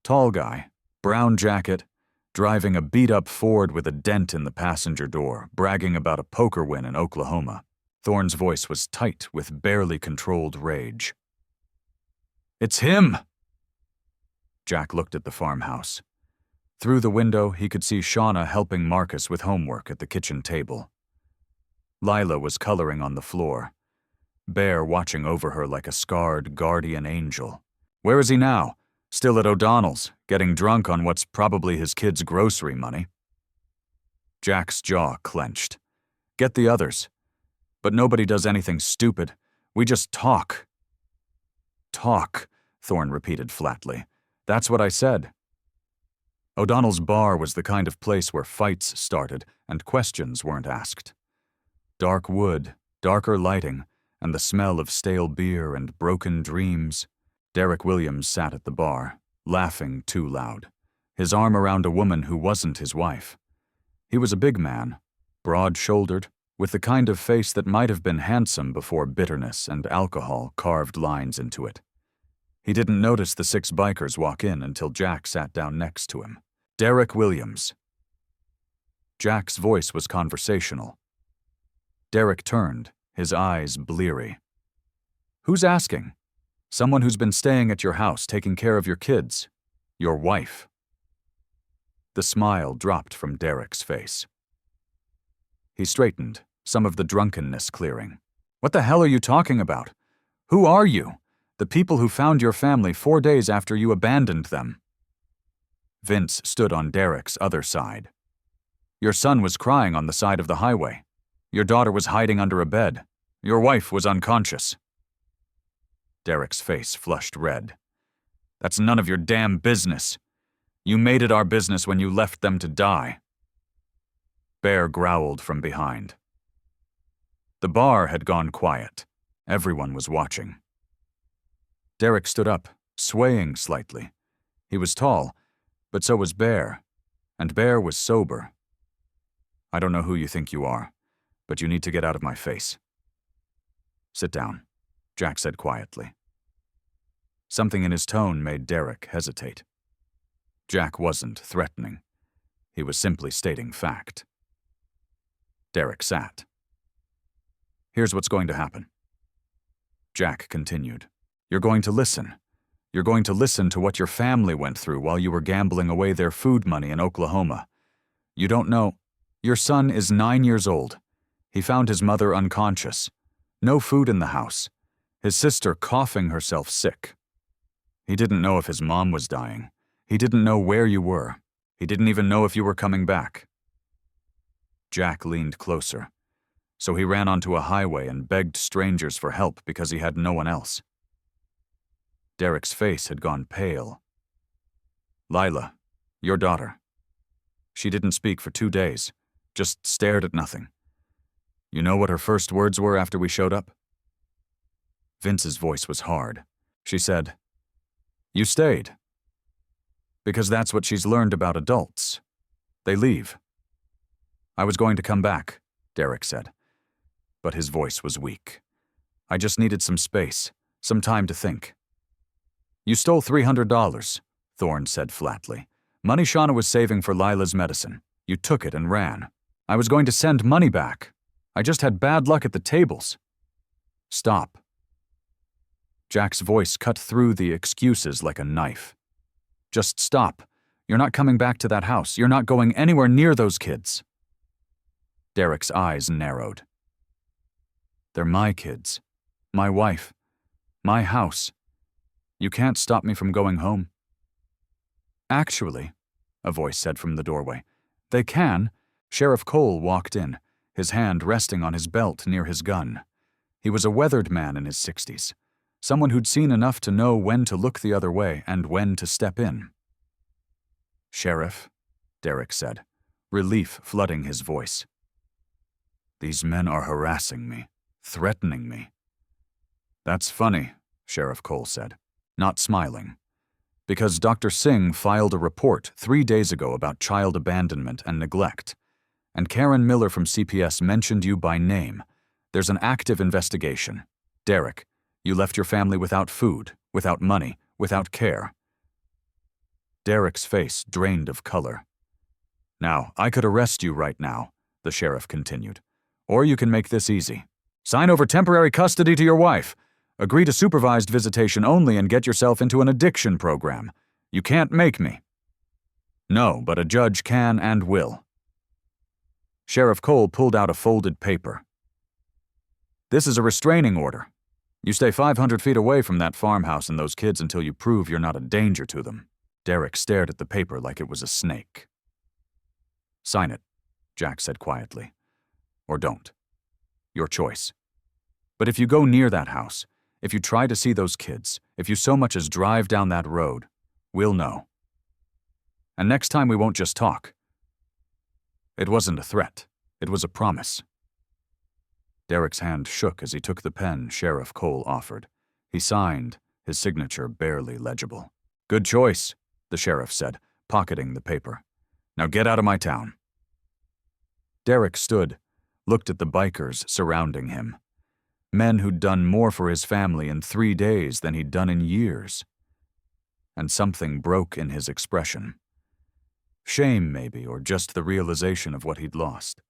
A: Tall guy, brown jacket, driving a beat-up Ford with a dent in the passenger door, bragging about a poker win in Oklahoma. Thorne's voice was tight with barely controlled rage. It's him! Jack looked at the farmhouse. Through the window, he could see Shauna helping Marcus with homework at the kitchen table. Lila was coloring on the floor, Bear watching over her like a scarred guardian angel. Where is he now? Still at O'Donnell's, getting drunk on what's probably his kid's grocery money. Jack's jaw clenched. Get the others. But nobody does anything stupid. We just talk. Talk, Thorne repeated flatly. That's what I said. O'Donnell's bar was the kind of place where fights started and questions weren't asked. Dark wood, darker lighting, and the smell of stale beer and broken dreams. Derek Williams sat at the bar, laughing too loud, his arm around a woman who wasn't his wife. He was a big man, broad-shouldered, with the kind of face that might have been handsome before bitterness and alcohol carved lines into it. He didn't notice the 6 bikers walk in until Jack sat down next to him. Derek Williams. Jack's voice was conversational. Derek turned, his eyes bleary. Who's asking? Someone who's been staying at your house taking care of your kids. Your wife. The smile dropped from Derek's face. He straightened, some of the drunkenness clearing. What the hell are you talking about? Who are you? The people who found your family 4 days after you abandoned them. Vince stood on Derek's other side. Your son was crying on the side of the highway. Your daughter was hiding under a bed. Your wife was unconscious. Derek's face flushed red. That's none of your damn business. You made it our business when you left them to die. Bear growled from behind. The bar had gone quiet. Everyone was watching. Derek stood up, swaying slightly. He was tall, but so was Bear, and Bear was sober. I don't know who you think you are, but you need to get out of my face. Sit down, Jack said quietly. Something in his tone made Derek hesitate. Jack wasn't threatening. He was simply stating fact. Derek sat. Here's what's going to happen. Jack continued. You're going to listen. You're going to listen to what your family went through while you were gambling away their food money in Oklahoma. You don't know. Your son is 9 years old. He found his mother unconscious. No food in the house. His sister coughing herself sick. He didn't know if his mom was dying. He didn't know where you were. He didn't even know if you were coming back. Jack leaned closer. So he ran onto a highway and begged strangers for help because he had no one else. Derek's face had gone pale. Lila, your daughter. She didn't speak for 2 days, just stared at nothing. You know what her first words were after we showed up? Vince's voice was hard. She said, "You stayed." Because that's what she's learned about adults. They leave. I was going to come back, Derek said. But his voice was weak. I just needed some space, some time to think. You stole $300, Thorne said flatly. Money Shauna was saving for Lila's medicine. You took it and ran. I was going to send money back. I just had bad luck at the tables. Stop. Jack's voice cut through the excuses like a knife. Just stop. You're not coming back to that house. You're not going anywhere near those kids. Derek's eyes narrowed. They're my kids. My wife. My house. You can't stop me from going home. Actually, a voice said from the doorway, they can. Sheriff Cole walked in, his hand resting on his belt near his gun. He was a weathered man in his 60s, someone who'd seen enough to know when to look the other way and when to step in. Sheriff, Derek said, relief flooding his voice. These men are harassing me, threatening me. That's funny, Sheriff Cole said, not smiling. Because Dr. Singh filed a report 3 days ago about child abandonment and neglect, and Karen Miller from CPS mentioned you by name. There's an active investigation. Derek, you left your family without food, without money, without care. Derek's face drained of color. Now, I could arrest you right now, the sheriff continued. Or you can make this easy. Sign over temporary custody to your wife. Agree to supervised visitation only and get yourself into an addiction program. You can't make me. No, but a judge can and will. Sheriff Cole pulled out a folded paper. This is a restraining order. You stay 500 feet away from that farmhouse and those kids until you prove you're not a danger to them. Derek stared at the paper like it was a snake. Sign it, Jack said quietly. Or don't. Your choice. But if you go near that house, if you try to see those kids, if you so much as drive down that road, we'll know. And next time we won't just talk. It wasn't a threat. It was a promise. Derek's hand shook as he took the pen Sheriff Cole offered. He signed, his signature barely legible. Good choice, the sheriff said, pocketing the paper. Now get out of my town. Derek stood, looked at the bikers surrounding him. Men who'd done more for his family in 3 days than he'd done in years. And something broke in his expression. Shame, maybe, or just the realization of what he'd lost.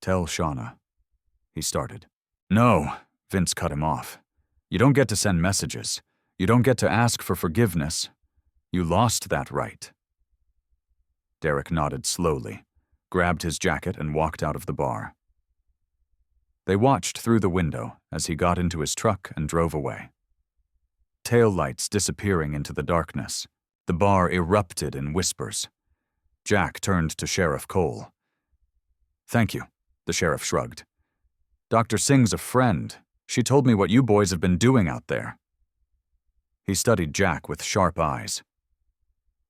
A: Tell Shauna, he started. No, Vince cut him off. You don't get to send messages. You don't get to ask for forgiveness. You lost that right. Derek nodded slowly, grabbed his jacket and walked out of the bar. They watched through the window as he got into his truck and drove away. Tail lights disappearing into the darkness. The bar erupted in whispers. Jack turned to Sheriff Cole. "Thank you," the sheriff shrugged. "Dr. Singh's a friend. She told me what you boys have been doing out there." He studied Jack with sharp eyes.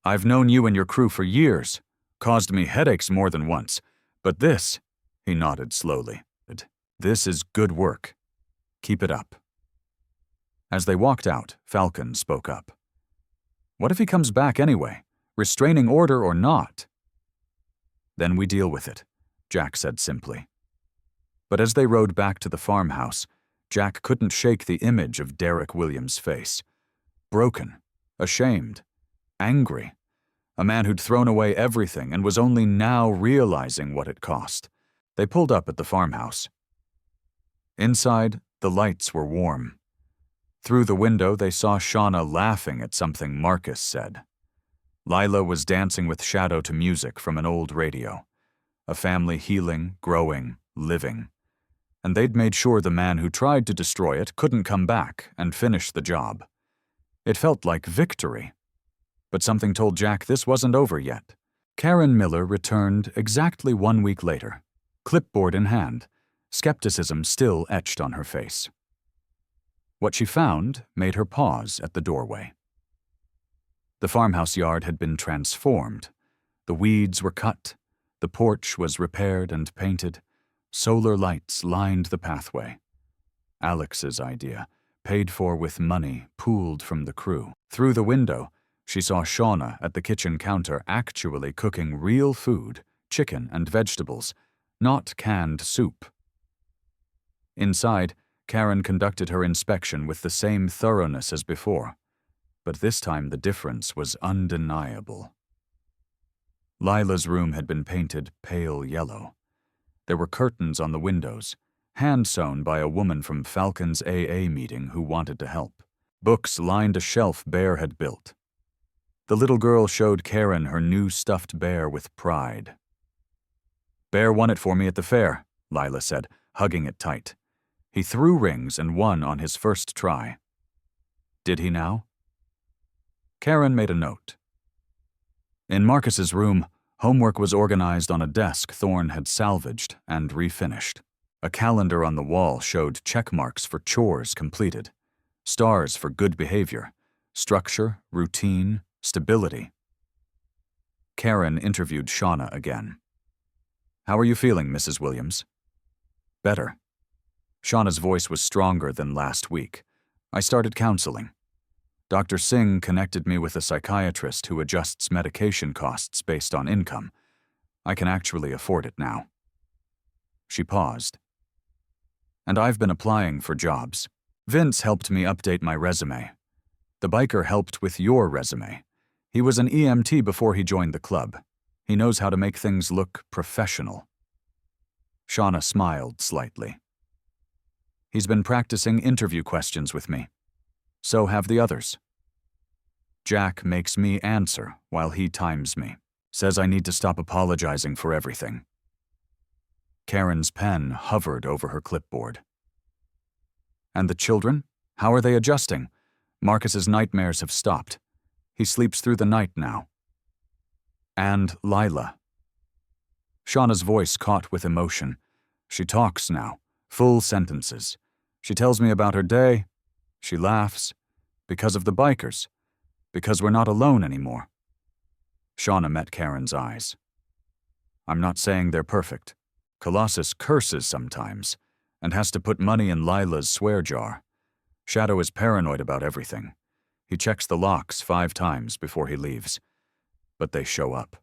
A: "I've known you and your crew for years. Caused me headaches more than once. But this," he nodded slowly, "this is good work. Keep it up." As they walked out, Falcon spoke up. "What if he comes back anyway? Restraining order or not?" "Then we deal with it," Jack said simply. But as they rode back to the farmhouse, Jack couldn't shake the image of Derek Williams' face. Broken, ashamed, angry. A man who'd thrown away everything and was only now realizing what it cost. They pulled up at the farmhouse. Inside, the lights were warm. Through the window, they saw Shauna laughing at something Marcus said. Lila was dancing with Shadow to music from an old radio. A family healing, growing, living. And they'd made sure the man who tried to destroy it couldn't come back and finish the job. It felt like victory. But something told Jack this wasn't over yet. Karen Miller returned exactly 1 week later, clipboard in hand, skepticism still etched on her face. What she found made her pause at the doorway. The farmhouse yard had been transformed. The weeds were cut. The porch was repaired and painted. Solar lights lined the pathway. Alex's idea, paid for with money pooled from the crew. Through the window, she saw Shauna at the kitchen counter actually cooking real food, chicken and vegetables, not canned soup. Inside, Karen conducted her inspection with the same thoroughness as before, but this time the difference was undeniable. Lila's room had been painted pale yellow. There were curtains on the windows, hand-sewn by a woman from Falcon's AA meeting who wanted to help. Books lined a shelf Bear had built. The little girl showed Karen her new stuffed bear with pride. "Bear won it for me at the fair," Lila said, hugging it tight. "He threw rings and won on his first try." "Did he now?" Karen made a note. In Marcus's room, homework was organized on a desk Thorne had salvaged and refinished. A calendar on the wall showed check marks for chores completed, stars for good behavior, structure, routine, stability. Karen interviewed Shauna again. "How are you feeling, Mrs. Williams?" "Better." Shauna's voice was stronger than last week. "I started counseling. Dr. Singh connected me with a psychiatrist who adjusts medication costs based on income. I can actually afford it now." She paused. "And I've been applying for jobs. Vince helped me update my resume. The biker helped with your resume. He was an EMT before he joined the club. He knows how to make things look professional." Shauna smiled slightly. "He's been practicing interview questions with me. So have the others. Jack makes me answer while he times me. Says I need to stop apologizing for everything." Karen's pen hovered over her clipboard. "And the children? How are they adjusting? Marcus's nightmares have stopped. He sleeps through the night now." "And Lila." Shauna's voice caught with emotion. She talks now, full sentences. She tells me about her day. She laughs. Because of the bikers. Because we're not alone anymore. Shauna met Karen's eyes. "I'm not saying they're perfect. Colossus curses sometimes, and has to put money in Lila's swear jar. Shadow is paranoid about everything. He checks the locks 5 times before he leaves. But they show up.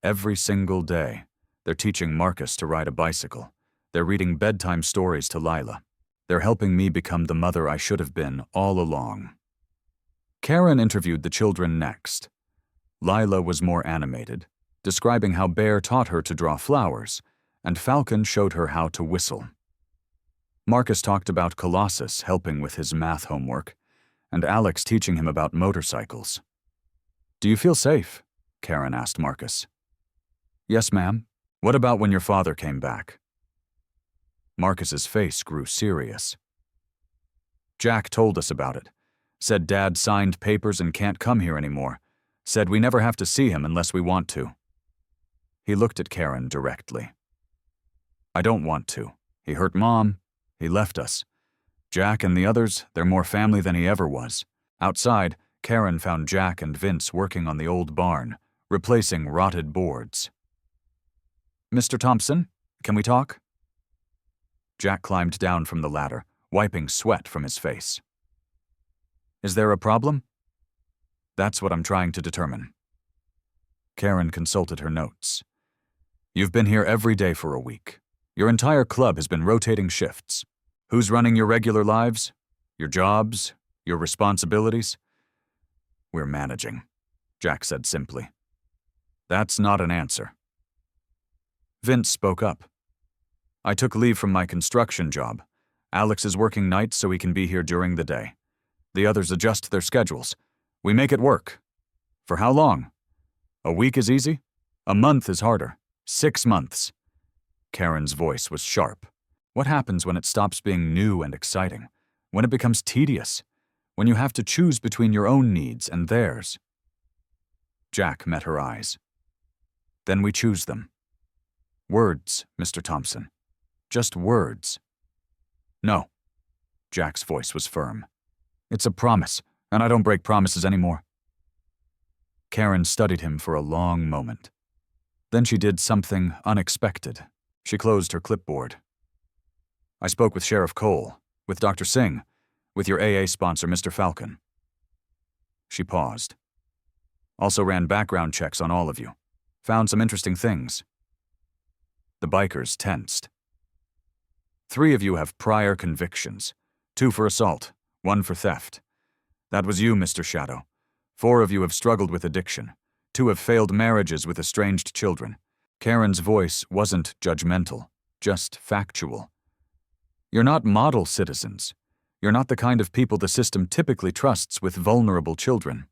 A: Every single day. They're teaching Marcus to ride a bicycle. They're reading bedtime stories to Lila. They're helping me become the mother I should have been all along." Karen interviewed the children next. Lila was more animated, describing how Bear taught her to draw flowers, and Falcon showed her how to whistle. Marcus talked about Colossus helping with his math homework, and Alex teaching him about motorcycles. "Do you feel safe?" Karen asked Marcus. Yes, ma'am. What about when your father came back? Marcus's face grew serious. Jack told us about it. Said Dad signed papers and can't come here anymore. Said we never have to see him unless we want to. He looked at Karen directly. I don't want to. He hurt Mom. He left us. Jack and the others, they're more family than he ever was. Outside, Karen found Jack and Vince working on the old barn, replacing rotted boards. Mr. Thompson, can we talk? Jack climbed down from the ladder, wiping sweat from his face. Is there a problem? That's what I'm trying to determine. Karen consulted her notes. You've been here every day for a week. Your entire club has been rotating shifts. Who's running your regular lives? Your jobs? Your responsibilities? We're managing, Jack said simply. That's not an answer. Vince spoke up. I took leave from my construction job. Alex is working nights so he can be here during the day. The others adjust their schedules. We make it work. For how long? A week is easy? A month is harder. 6 months. Karen's voice was sharp. What happens when it stops being new and exciting? When it becomes tedious? When you have to choose between your own needs and theirs? Jack met her eyes. Then we choose them. Words, Mr. Thompson. Just words. No. Jack's voice was firm. It's a promise, and I don't break promises anymore. Karen studied him for a long moment. Then she did something unexpected. She closed her clipboard. I spoke with Sheriff Cole, with Dr. Singh, with your AA sponsor, Mr. Falcon. She paused. Also ran background checks on all of you. Found some interesting things. The bikers tensed. 3 of you have prior convictions. 2 for assault, 1 for theft. That was you, Mr. Shadow. 4 of you have struggled with addiction. 2 have failed marriages with estranged children. Karen's voice wasn't judgmental, just factual. You're not model citizens. You're not the kind of people the system typically trusts with vulnerable children.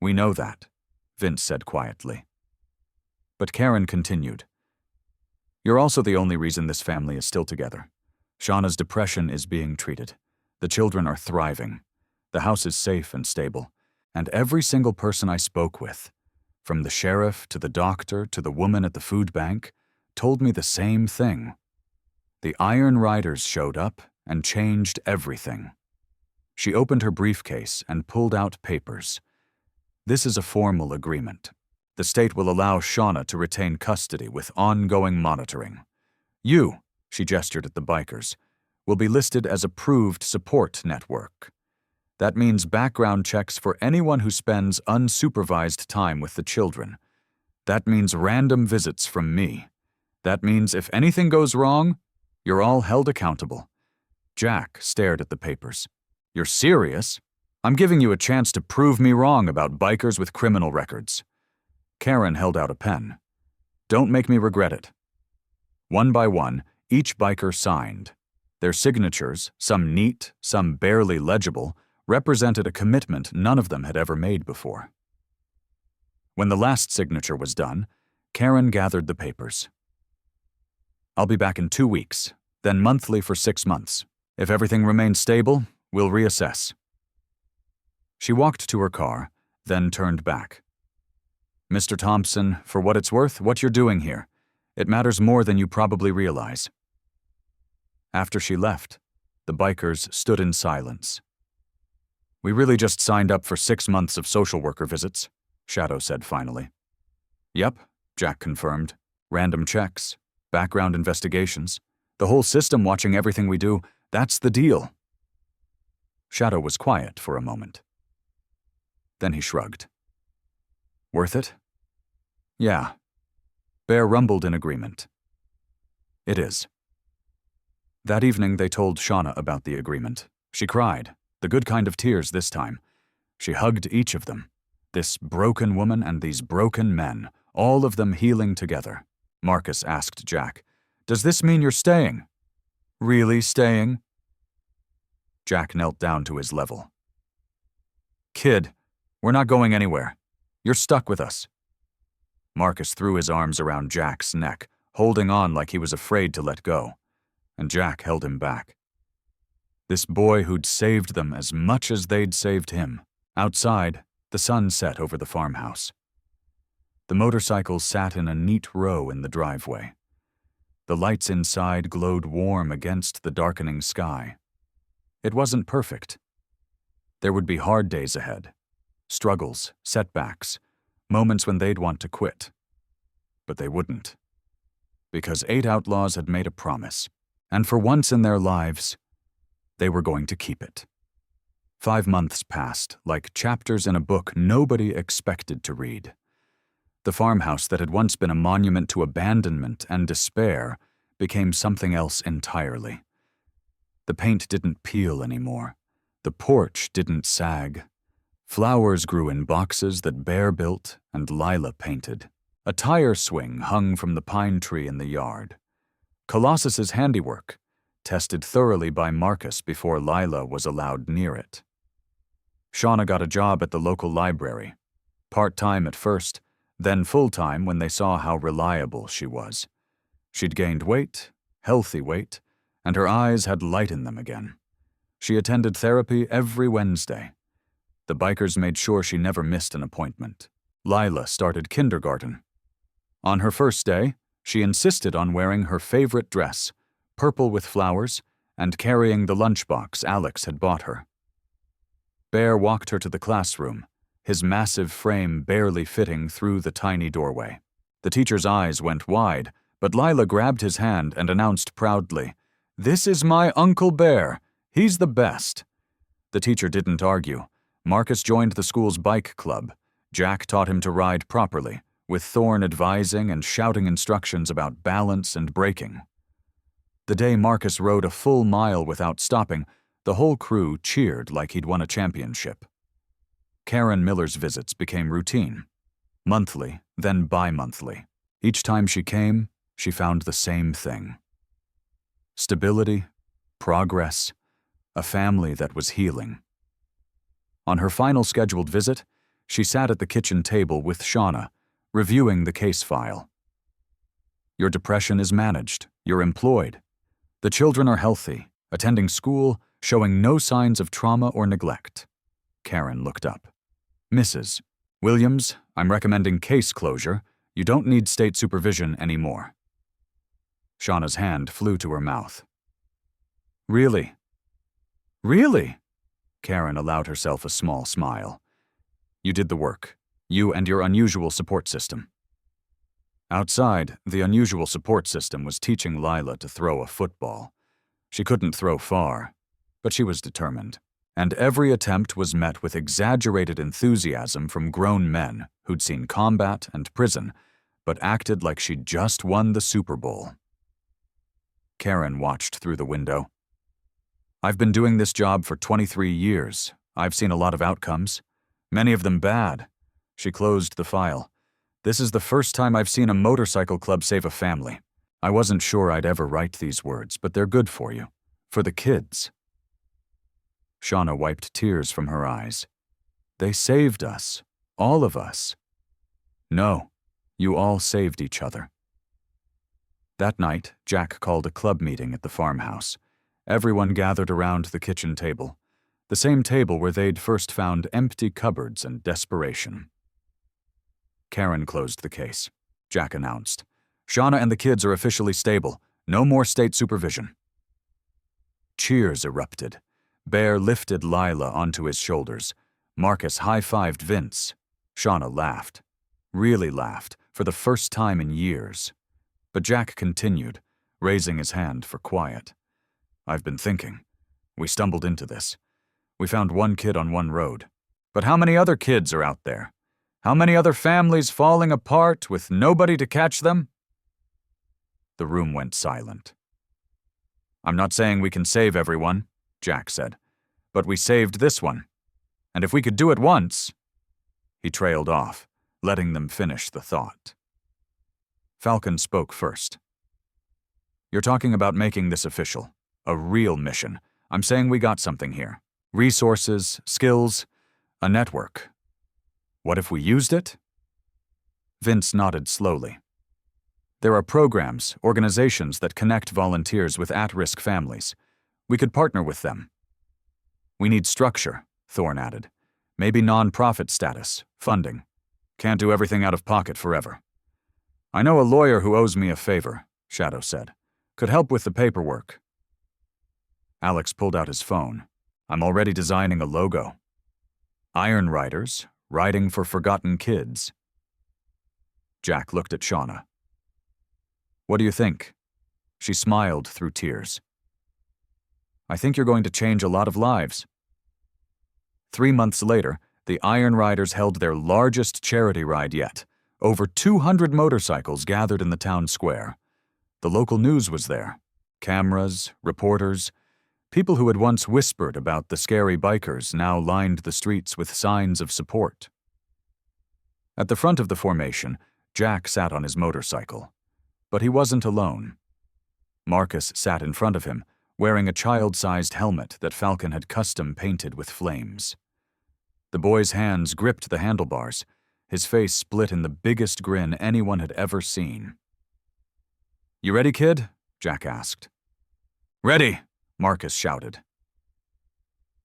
A: We know that, Vince said quietly. But Karen continued. You're also the only reason this family is still together. Shauna's depression is being treated. The children are thriving. The house is safe and stable. And every single person I spoke with, from the sheriff to the doctor to the woman at the food bank, told me the same thing. The Iron Riders showed up and changed everything. She opened her briefcase and pulled out papers. This is a formal agreement. The state will allow Shauna to retain custody with ongoing monitoring. You, she gestured at the bikers, will be listed as approved support network. That means background checks for anyone who spends unsupervised time with the children. That means random visits from me. That means if anything goes wrong, you're all held accountable. Jack stared at the papers. You're serious? I'm giving you a chance to prove me wrong about bikers with criminal records. Karen held out a pen. Don't make me regret it. 1 by 1, each biker signed. Their signatures, some neat, some barely legible, represented a commitment none of them had ever made before. When the last signature was done, Karen gathered the papers. I'll be back in 2 weeks, then monthly for 6 months. If everything remains stable, we'll reassess. She walked to her car, then turned back. Mr. Thompson, for what it's worth, what you're doing here, it matters more than you probably realize. After she left, the bikers stood in silence. We really just signed up for 6 months of social worker visits, Shadow said finally. Yep, Jack confirmed. Random checks, background investigations, the whole system watching everything we do, that's the deal. Shadow was quiet for a moment. Then he shrugged. Worth it? Yeah. Bear rumbled in agreement. It is. That evening they told Shauna about the agreement. She cried, the good kind of tears this time. She hugged each of them. This broken woman and these broken men, all of them healing together. Marcus asked Jack, Does this mean you're staying? Really staying? Jack knelt down to his level. Kid, we're not going anywhere. You're stuck with us. Marcus threw his arms around Jack's neck, holding on like he was afraid to let go, and Jack held him back. This boy who'd saved them as much as they'd saved him. Outside, the sun set over the farmhouse. The motorcycles sat in a neat row in the driveway. The lights inside glowed warm against the darkening sky. It wasn't perfect. There would be hard days ahead. Struggles, setbacks, moments when they'd want to quit. But they wouldn't. Because 8 outlaws had made a promise, and for once in their lives, they were going to keep it. 5 months passed, like chapters in a book nobody expected to read. The farmhouse that had once been a monument to abandonment and despair became something else entirely. The paint didn't peel anymore. The porch didn't sag. Flowers grew in boxes that Bear built and Lila painted. A tire swing hung from the pine tree in the yard. Colossus's handiwork, tested thoroughly by Marcus before Lila was allowed near it. Shauna got a job at the local library, part-time at first, then full-time when they saw how reliable she was. She'd gained weight, healthy weight, and her eyes had light in them again. She attended therapy every Wednesday. The bikers made sure she never missed an appointment. Lila started kindergarten. On her first day, she insisted on wearing her favorite dress, purple with flowers, and carrying the lunchbox Alex had bought her. Bear walked her to the classroom, his massive frame barely fitting through the tiny doorway. The teacher's eyes went wide, but Lila grabbed his hand and announced proudly, "This is my Uncle Bear. He's the best." The teacher didn't argue. Marcus joined the school's bike club. Jack taught him to ride properly, with Thorne advising and shouting instructions about balance and braking. The day Marcus rode a full mile without stopping, the whole crew cheered like he'd won a championship. Karen Miller's visits became routine. Monthly, then bi-monthly. Each time she came, she found the same thing. Stability, progress, a family that was healing. On her final scheduled visit, she sat at the kitchen table with Shauna, reviewing the case file. "Your depression is managed. You're employed. The children are healthy, attending school, showing no signs of trauma or neglect." Karen looked up. "Mrs. Williams, I'm recommending case closure. You don't need state supervision anymore." Shauna's hand flew to her mouth. "Really?" "Really?" Karen allowed herself a small smile. "You did the work. You and your unusual support system." Outside, the unusual support system was teaching Lila to throw a football. She couldn't throw far, but she was determined. And every attempt was met with exaggerated enthusiasm from grown men who'd seen combat and prison, but acted like she'd just won the Super Bowl. Karen watched through the window. "I've been doing this job for 23 years. I've seen a lot of outcomes, many of them bad." She closed the file. "This is the first time I've seen a motorcycle club save a family. I wasn't sure I'd ever write these words, but they're good for you. For the kids." Shauna wiped tears from her eyes. "They saved us. All of us." "No, you all saved each other." That night, Jack called a club meeting at the farmhouse. Everyone gathered around the kitchen table, the same table where they'd first found empty cupboards and desperation. Karen closed the case. Jack announced, "Shauna and the kids are officially stable. No more state supervision." Cheers erupted. Bear lifted Lila onto his shoulders. Marcus high-fived Vince. Shauna laughed. Really laughed, for the first time in years. But Jack continued, raising his hand for quiet. "I've been thinking. We stumbled into this. We found one kid on one road. But how many other kids are out there? How many other families falling apart with nobody to catch them?" The room went silent. "I'm not saying we can save everyone," Jack said, "but we saved this one. And if we could do it once—" He trailed off, letting them finish the thought. Falcon spoke first. "You're talking about making this official. A real mission. I'm saying we got something here. Resources, skills, a network. What if we used it?" Vince nodded slowly. There are programs, organizations that connect volunteers with at-risk families. We could partner with them. We need structure, Thorne added. Maybe non-profit status, funding. Can't do everything out of pocket forever. I know a lawyer who owes me a favor, Shadow said. Could help with the paperwork. Alex pulled out his phone. I'm already designing a logo. Iron Riders, riding for forgotten kids. Jack looked at Shauna. What do you think? She smiled through tears. I think you're going to change a lot of lives. 3 months later, the Iron Riders held their largest charity ride yet. Over 200 motorcycles gathered in the town square. The local news was there. Cameras, reporters, people who had once whispered about the scary bikers now lined the streets with signs of support. At the front of the formation, Jack sat on his motorcycle. But he wasn't alone. Marcus sat in front of him, wearing a child-sized helmet that Falcon had custom painted with flames. The boy's hands gripped the handlebars, his face split in the biggest grin anyone had ever seen. You ready, kid? Jack asked. Ready, Marcus shouted.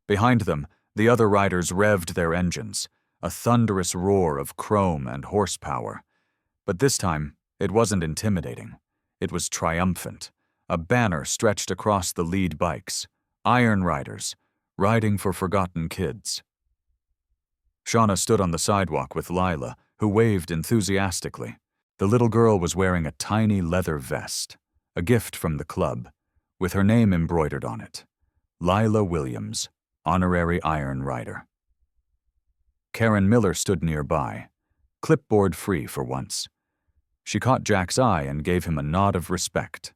A: Behind them, the other riders revved their engines, a thunderous roar of chrome and horsepower. But this time, it wasn't intimidating. It was triumphant. A banner stretched across the lead bikes. Iron Riders, riding for forgotten kids. Shauna stood on the sidewalk with Lila, who waved enthusiastically. The little girl was wearing a tiny leather vest, a gift from the club, with her name embroidered on it. Lila Williams, Honorary Iron Rider. Karen Miller stood nearby, clipboard-free for once. She caught Jack's eye and gave him a nod of respect.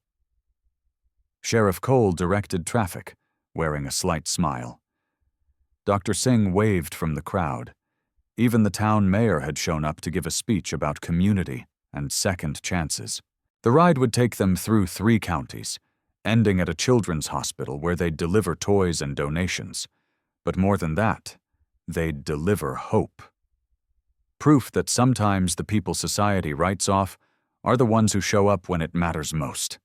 A: Sheriff Cole directed traffic, wearing a slight smile. Dr. Singh waved from the crowd. Even the town mayor had shown up to give a speech about community and second chances. The ride would take them through 3 counties, ending at a children's hospital where they'd deliver toys and donations. But more than that, they'd deliver hope. Proof that sometimes the people society writes off are the ones who show up when it matters most.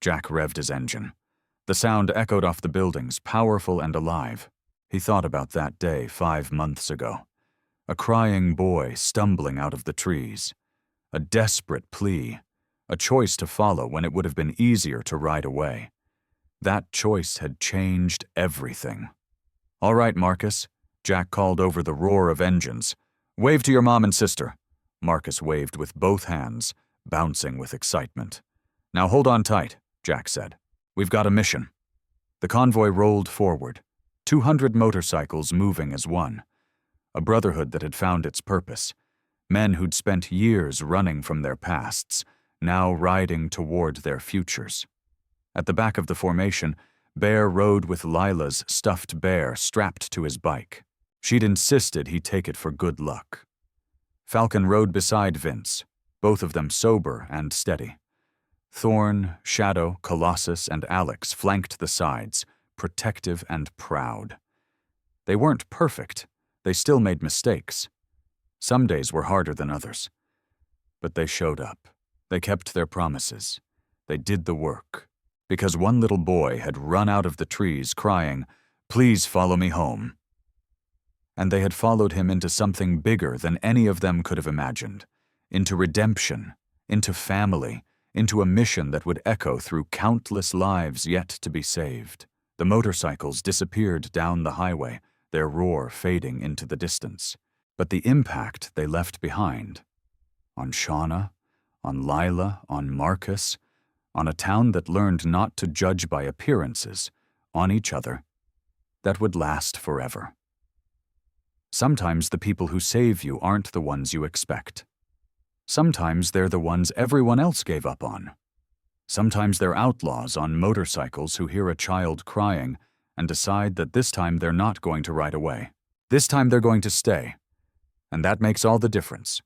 A: Jack revved his engine. The sound echoed off the buildings, powerful and alive. He thought about that day 5 months ago. A crying boy stumbling out of the trees. A desperate plea. A choice to follow when it would have been easier to ride away. That choice had changed everything. All right, Marcus, Jack called over the roar of engines. Wave to your mom and sister. Marcus waved with both hands, bouncing with excitement. Now hold on tight, Jack said. We've got a mission. The convoy rolled forward, 200 motorcycles moving as one. A brotherhood that had found its purpose. Men who'd spent years running from their pasts, now riding toward their futures. At the back of the formation, Bear rode with Lila's stuffed bear strapped to his bike. She'd insisted he take it for good luck. Falcon rode beside Vince, both of them sober and steady. Thorne, Shadow, Colossus, and Alex flanked the sides, protective and proud. They weren't perfect. They still made mistakes. Some days were harder than others. But they showed up. They kept their promises. They did the work. Because one little boy had run out of the trees crying, "Please follow me home." And they had followed him into something bigger than any of them could have imagined. Into redemption, into family, into a mission that would echo through countless lives yet to be saved. The motorcycles disappeared down the highway, their roar fading into the distance. But the impact they left behind, on Shauna, on Lila, on Marcus, on a town that learned not to judge by appearances, on each other, that would last forever. Sometimes the people who save you aren't the ones you expect. Sometimes they're the ones everyone else gave up on. Sometimes they're outlaws on motorcycles who hear a child crying and decide that this time they're not going to ride away. This time they're going to stay. And that makes all the difference.